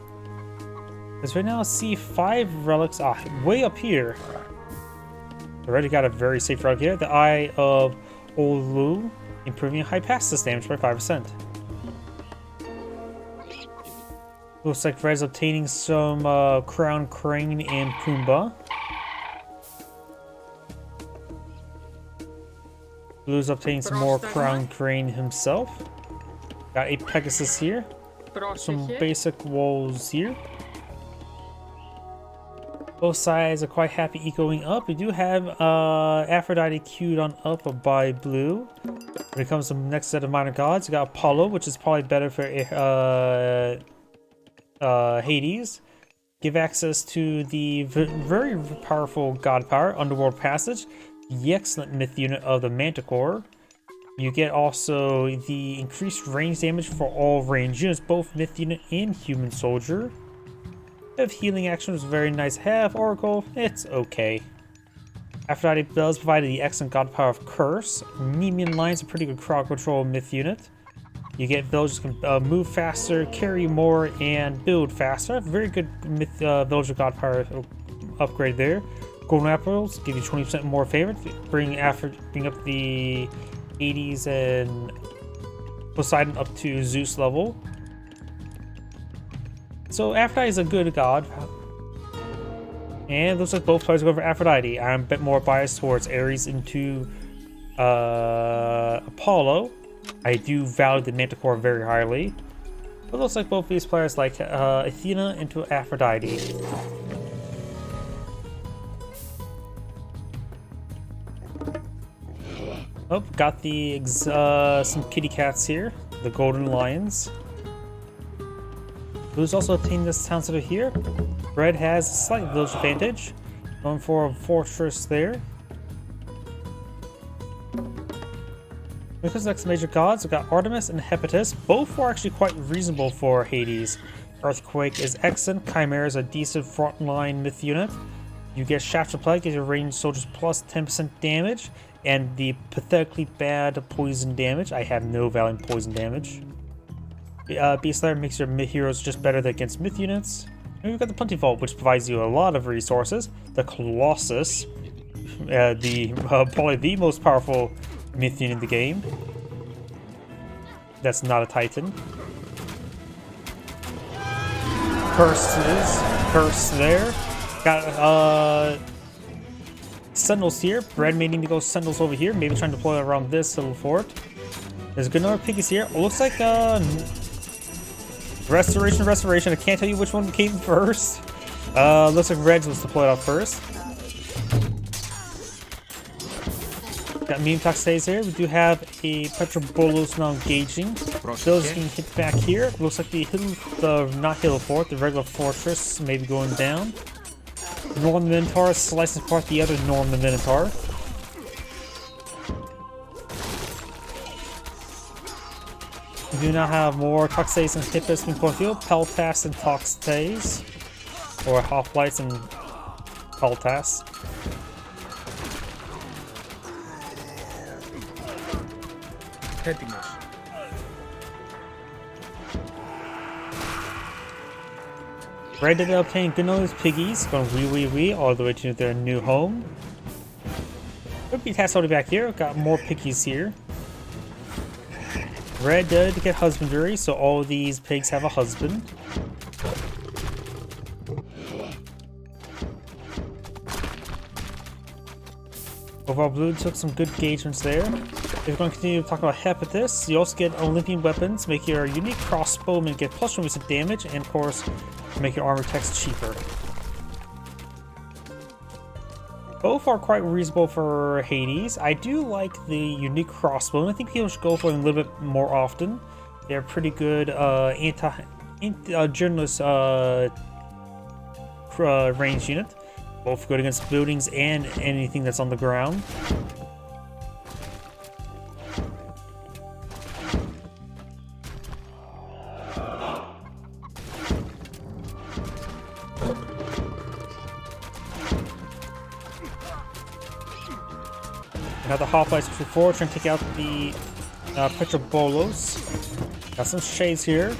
Because right now I see 5 relics way up here. Already got a very safe relic here. The Eye of Olu, improving Hypasis damage by 5%. Looks like Red's obtaining some Crown Crane and Pumbaa. Blue's obtaining some more Crown Crane himself. Got a Pegasus here. Some basic walls here. Both sides are quite happy ecoing up. We do have Aphrodite queued on up by Blue. When it comes to the next set of minor gods, you got Apollo, which is probably better for Hades. Give access to the very powerful god power, Underworld Passage, the excellent myth unit of the Manticore. You get also the increased range damage for all range units, both myth unit and human soldier. If healing action was very nice to have, Oracle, it's okay. Aphrodite does provide the excellent god power of Curse. Nemean Lion's a pretty good crowd control myth unit. You get villagers can move faster, carry more, and build faster. Very good villager god power upgrade there. Golden apples give you 20% more favor. Bring up the Hades and Poseidon up to Zeus level. So Aphrodite is a good god. And it looks like both players go for Aphrodite. I'm a bit more biased towards Ares into Apollo. I do value the Manticore very highly. But it looks like both these players like Athena into Aphrodite. Oh, got the some kitty cats here. The golden lions. Blue's also obtained this town center here. Red has a slight village advantage. Going for a fortress there. Because next major gods, we've got Artemis and Hephaestus. Both are actually quite reasonable for Hades. Earthquake is excellent. Chimera is a decent frontline myth unit. You get Shaft of Plague, gives your ranged soldiers plus 10% damage. And the pathetically bad poison damage. I have no value in poison damage. Beast Slayer makes your heroes just better against myth units. And we've got the Plenty Vault, which provides you a lot of resources. The Colossus, probably the most powerful myth unit in the game. That's not a Titan. Curse there. Got Sentinels here. Red may need to go Sentinels over here. Maybe trying to deploy around this little fort. There's a good number of piggies here. It looks like Restoration. I can't tell you which one came first. Looks like Reds was deployed out first. Got Meme Toxates here. We do have a Petrobolos now engaging. Those can hit back here. Looks like the hill fort, the regular fortress, maybe going down. Norm the Minotaur slices apart the other Norm the Minotaur. We do now have more Toxates and Hippos in Cornfield, Peltas and Toxates, or Hoplites and Peltas. Έτοιμος. Red did obtain good on his piggies, going wee all the way to their new home. Could be tasked all the way back here. Got more piggies here. Red did get husbandry, so all these pigs have a husband. Overall, Blue took some good engagements there. If we're going to continue to talk about Hepatis, you also get Olympian weapons, make your unique crossbowman get plus 1% damage, and of course, make your armor text cheaper. Both are quite reasonable for Hades. I do like the unique crossbow, and I think people should go for them a little bit more often. They're pretty good journalist range unit. Both good against buildings and anything that's on the ground. Got the hoplites before, trying to take out the Petrobolos. Got some shades here.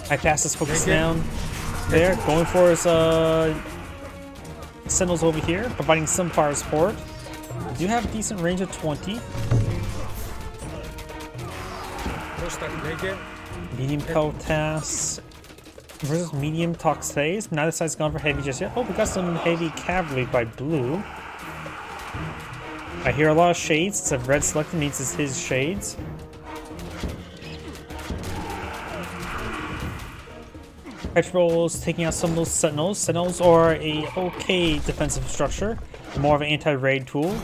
High pass is focused down there, going for his Sentinels over here, providing some fire support. Do have decent range of 20. Medium Peltas versus medium Toxphase. Neither side's gone for heavy just yet. Oh, we got some heavy cavalry by Blue. I hear a lot of shades. It's a red selector needs his shades. Petrols taking out some of those Sentinels. Sentinels are a okay defensive structure, more of an anti-raid tool.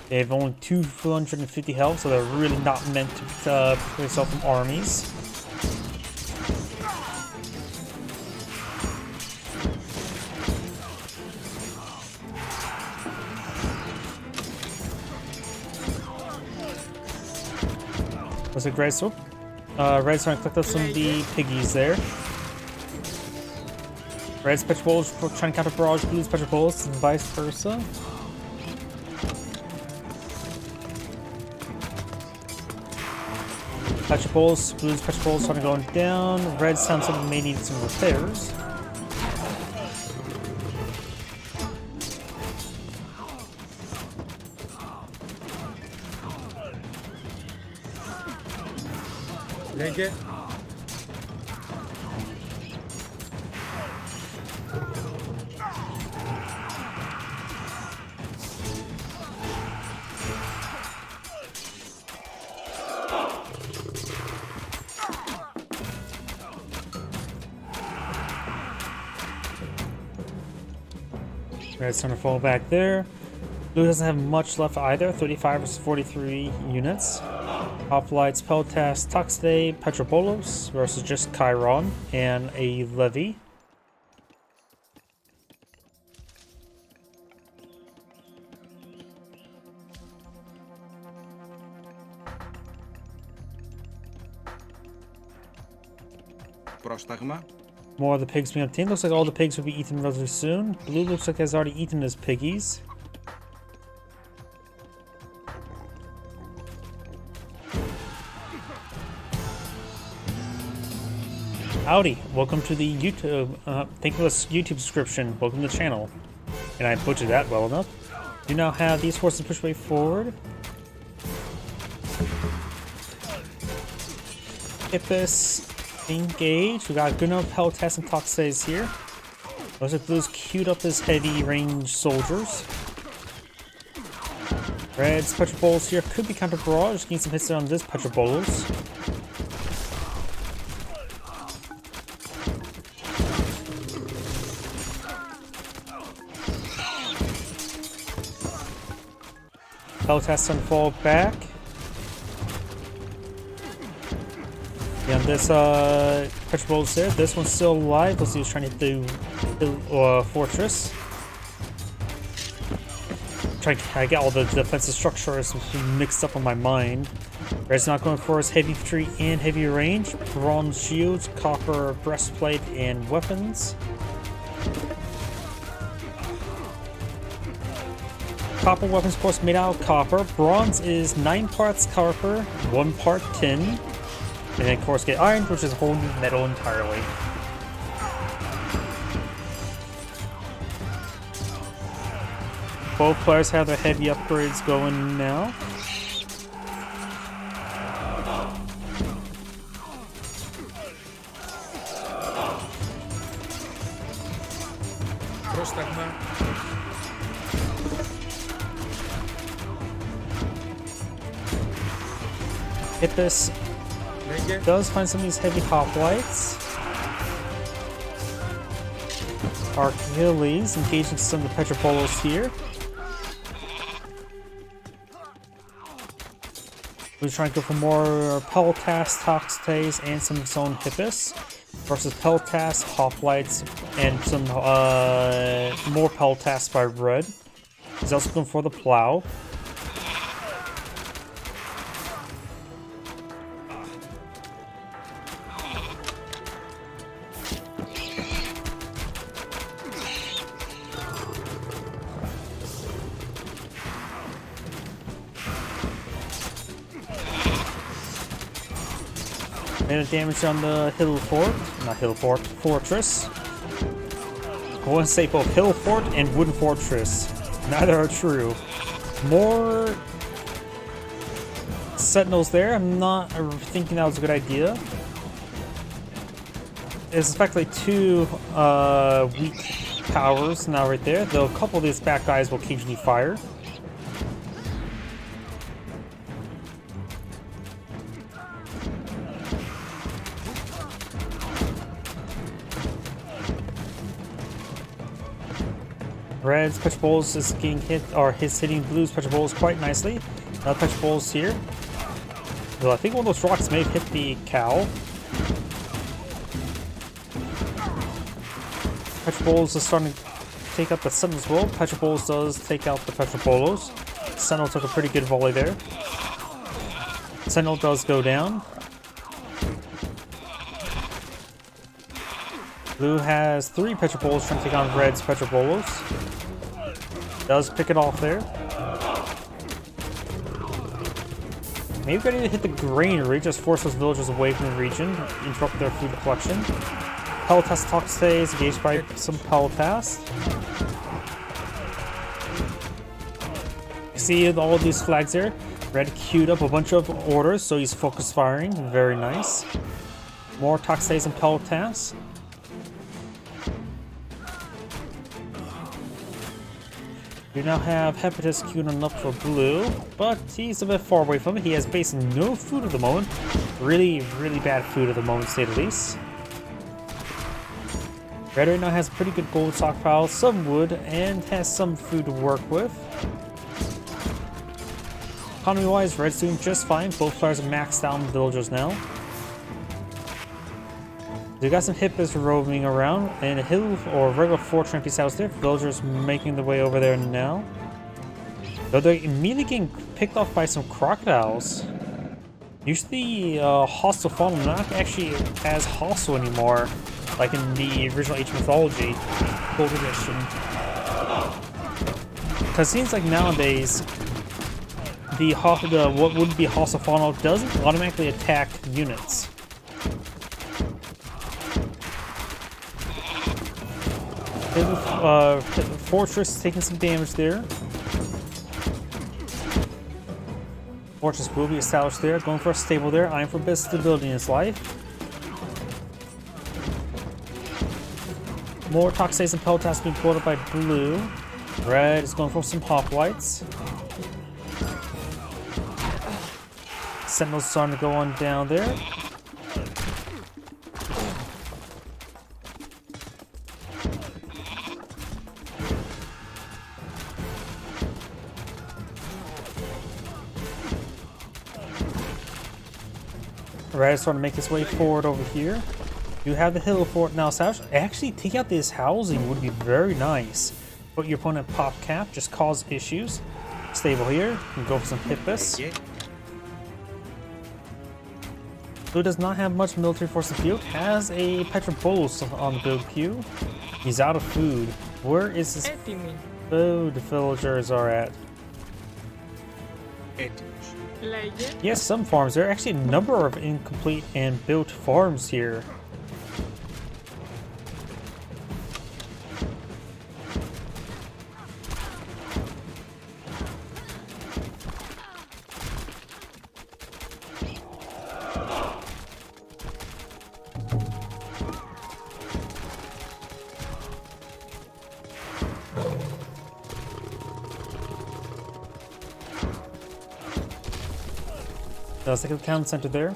They have only 250 health, so they're really not meant to protect yourself from armies. Looks like Red's Red's trying to collect up some of the piggies there. Red's Petrobolos trying to counter barrage Blue's Petrobolos and vice versa. Petrobolos, Blue's Petrobolos starting going down. Red sounds like may need some repairs. Link it. Red's trying to fall back there. Blue doesn't have much left either. 35 versus 43 units. Hoplites, Peltas, Toxday, Petrobolos versus just Chiron and a Levy. Πρόσταγμα. More of the pigs being obtained. Looks like all the pigs will be eaten relatively soon. Blue looks like has already eaten his piggies. Howdy, welcome to the YouTube, thank you for this YouTube subscription, welcome to the channel. And I butchered that well enough. Do now have these forces push way forward. Hippus, engage. We got good enough Peltas and Toxays here. Looks like Blue's queued up his heavy range soldiers. Red's Petrobolos here could be counter barrage, getting some hits on this Petrobolos. Peltas to fall back. Yeah, this Petrobolos there. This one's still alive. Let's see who's trying to do the fortress. I get all the defensive structures mixed up on my mind. Red's not going for his heavy infantry and heavy range. Bronze shields, copper breastplate, and weapons. Copper weapons, of course, made out of copper. Bronze is 9 parts copper, 1 part tin. And then, of course, get iron, which is a whole new metal entirely. Both players have their heavy upgrades going now. Prostagma. Hippus does find some of these heavy hoplites. Achilles engaging some of the Petropolos here. We're trying to go for more Peltas, Toxtays, and some of his own Hippus versus Peltas, Hoplites, and some more Peltas by Red. He's also going for the Plow. Minute damage on the fortress. I want to say both hill fort and wooden fortress. Neither are true. More sentinels there. I'm not thinking that was a good idea. There's effectively 2 weak powers now right there, though a couple of these back guys will occasionally fire. Red's Petropolis is getting hit, or his hitting Blue's Petropolis quite nicely. Another Petropolis here. Though I think one of those rocks may have hit the cow. Petropolis is starting to take out the Sentinel as well. Petropolis does take out the Petropolos. Sentinel took a pretty good volley there. Sentinel does go down. Blue has 3 Petropolos trying to take on Red's Petropolos. Does pick it off there. Maybe we need to hit the granary, just force those villagers away from the region, interrupt their food collection. Peltas Toxtae is engaged by some Peltas. You see all of these flags there? Red queued up a bunch of orders, so he's focus firing. Very nice. More Toxtaes and Peltas. We now have Hepatus queued on up for Blue, but he's a bit far away from it. He has basically no food at the moment. Really, really bad food at the moment, to say the least. Red right now has a pretty good gold stockpile, some wood, and has some food to work with. Economy-wise, Red's doing just fine. Both players are maxed out on the villagers now. We got some Hippos roaming around, and a hill or regular fort trying to be south there. Villagers making their way over there now. Though they're immediately getting picked off by some crocodiles. Usually, hostile fauna not actually as hostile anymore, like in the original Age of Mythology Gold Edition. Because it seems like nowadays, what would be hostile fauna doesn't automatically attack units. Fortress taking some damage there. Fortress will be established there. Going for a stable there. Eyeing for best stability in his life. More Toxates and Peltas being pulled up by Blue. Red is going for some hoplites. Sentinel's starting to go on down there. Red is starting to make his way forward over here. You have the hill fort now established. Actually, take out this housing would be very nice. Put your opponent pop cap, just cause issues. Stable here. You can go for some Hippus. Blue does not have much military force in the field. Has a Petropolis on the build queue. He's out of food. Where is his food the villagers are at? Legend. Yes, some farms. There are actually a number of incomplete and built farms here. Let's take the town center there.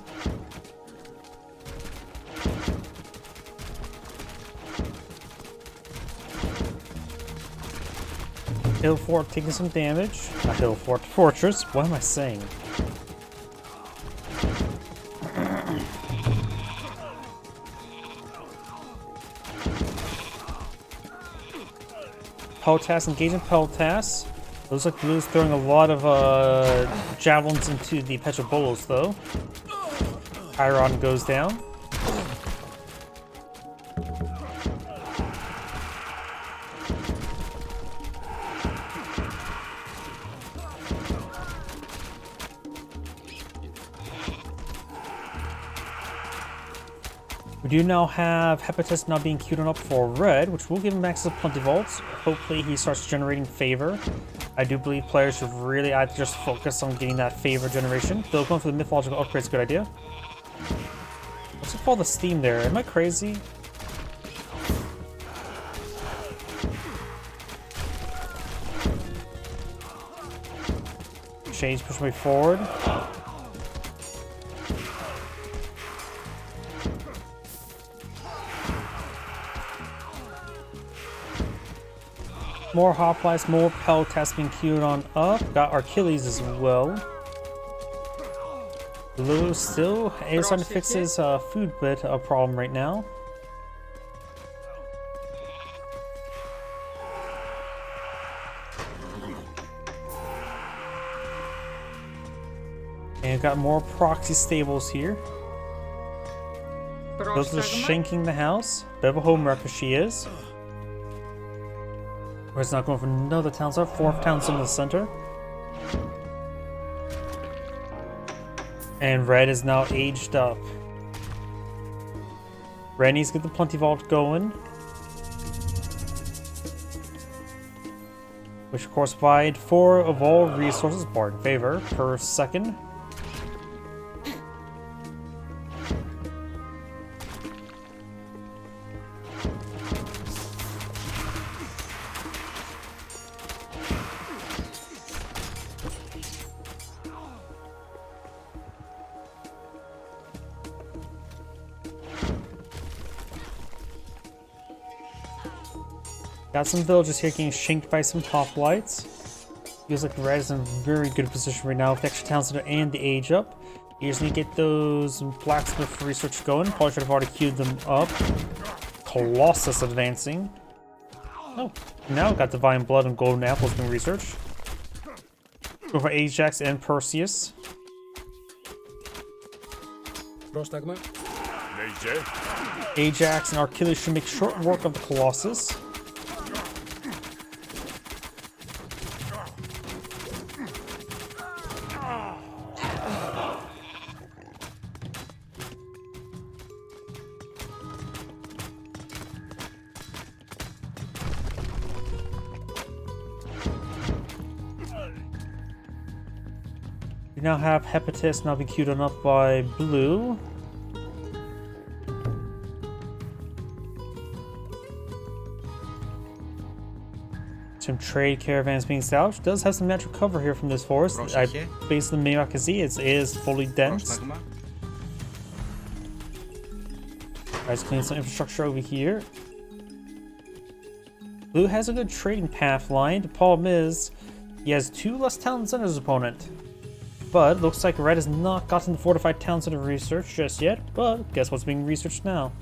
Hill fort taking some damage. A hill fort fortress. What am I saying? Peltas engaging Peltas. Looks like Blue's throwing a lot of javelins into the Petrobolos, though. Iron goes down. We do now have Hepatus now being queued up for red, which will give him access to plenty vaults. Hopefully he starts generating favor. I do believe players should really either just focus on getting that favor generation. Though going for the mythological upgrade is a good idea. What's it called, the steam there? Am I crazy? Shades push me forward. More hoplites, more Peltas being queued on up. Got Achilles as well. Blue still is trying to fix his food bit problem right now. And got more proxy stables here. Those are shanking the house. Bit of a home wrecker she is. Red's not going for another town center. Fourth town center in the center. And red is now aged up. Red needs to get the plenty vault going. Which of course provide 4 of all resources barred in favor per second. Got some villagers here getting shanked by some hoplites. Feels like red is in a very good position right now with the extra town center and the age up. You just need to get those blacksmith research going. Probably should have already queued them up. Colossus advancing. Oh, now got divine blood and golden apples being researched. Go for Ajax and Perseus. Ajax and Achilles should make short work of the Colossus. We now have Hepatus now being queued on up by Blue. Some trade caravans being salvaged. Does have some natural cover here from this forest. Based on the minimap I can see, it is fully dense. Let's clean some infrastructure over here. Blue has a good trading path line. The problem is, he has 2 less town centers opponent. But looks like red has not gotten the fortified town center research just yet. But guess what's being researched now?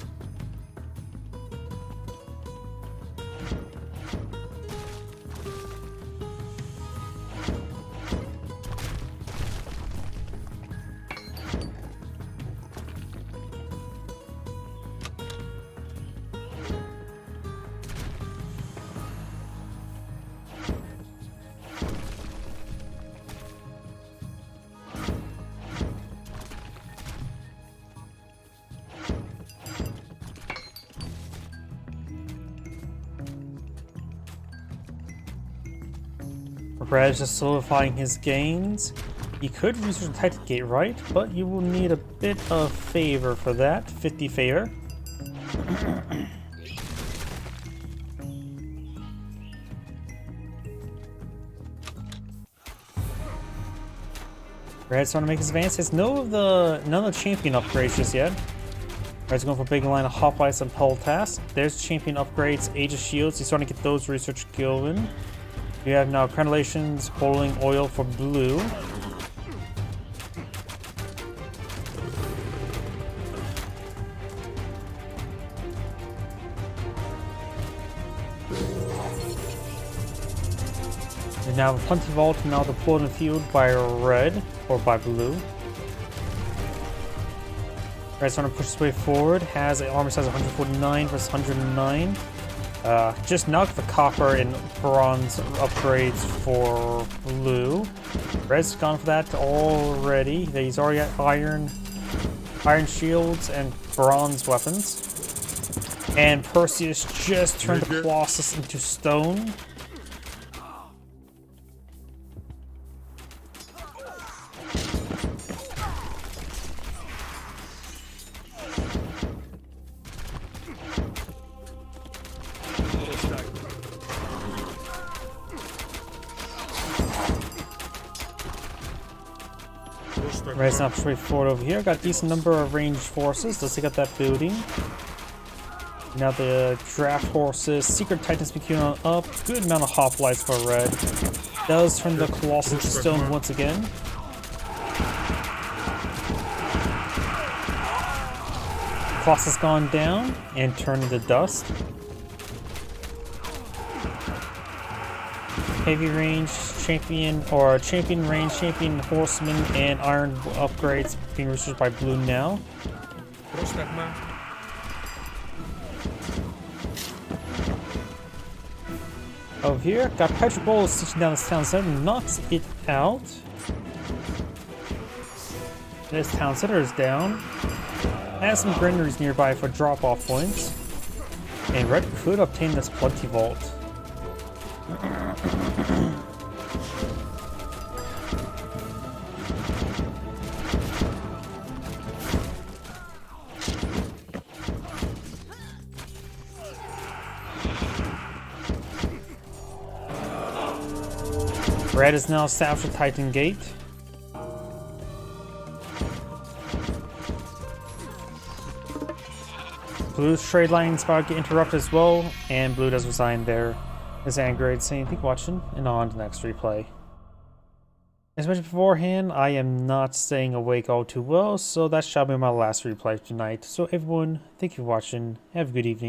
Red is just solidifying his gains. You could research the Titan Gate, right? But you will need a bit of favor for that. 50 favor. Red's trying to make his advances. None of the champion upgrades just yet. Red's going for a big line of hoplites and pole tasks. There's champion upgrades, Age of Shields. He's starting to get those research going. We have now crenellations, boiling oil for blue. And now Plenty Vault now deployed in the field by red or by blue. Red's trying to push his way forward. Has an armor size of 149 versus 109. Just knocked the copper and bronze upgrades for blue. Red's gone for that already. He's already got iron shields and bronze weapons. And Perseus just turned the Colossus into stone. Raising up straight forward over here. Got a decent number of ranged forces. Let's take out that building. Now the draft horses. Secret Titans be queuing on up. Good amount of hoplites for red. Does turn the Colossus into stone once again. Colossus gone down and turned into dust. Heavy range champion or champion range champion horseman and iron upgrades being researched by blue now. Over here, got Patrick Bowles stitching down this town center, knocks it out. This town center is down. Has some granaries nearby for drop-off points. And red could obtain this Plenty Vault. Red is now established at Titan Gate. Blue's trade line's about to get interrupted as well, and blue does resign there. As Angrade saying, thank you for watching, and on to the next replay. As mentioned beforehand, I am not staying awake all too well, so that shall be my last replay tonight. So everyone, thank you for watching, have a good evening.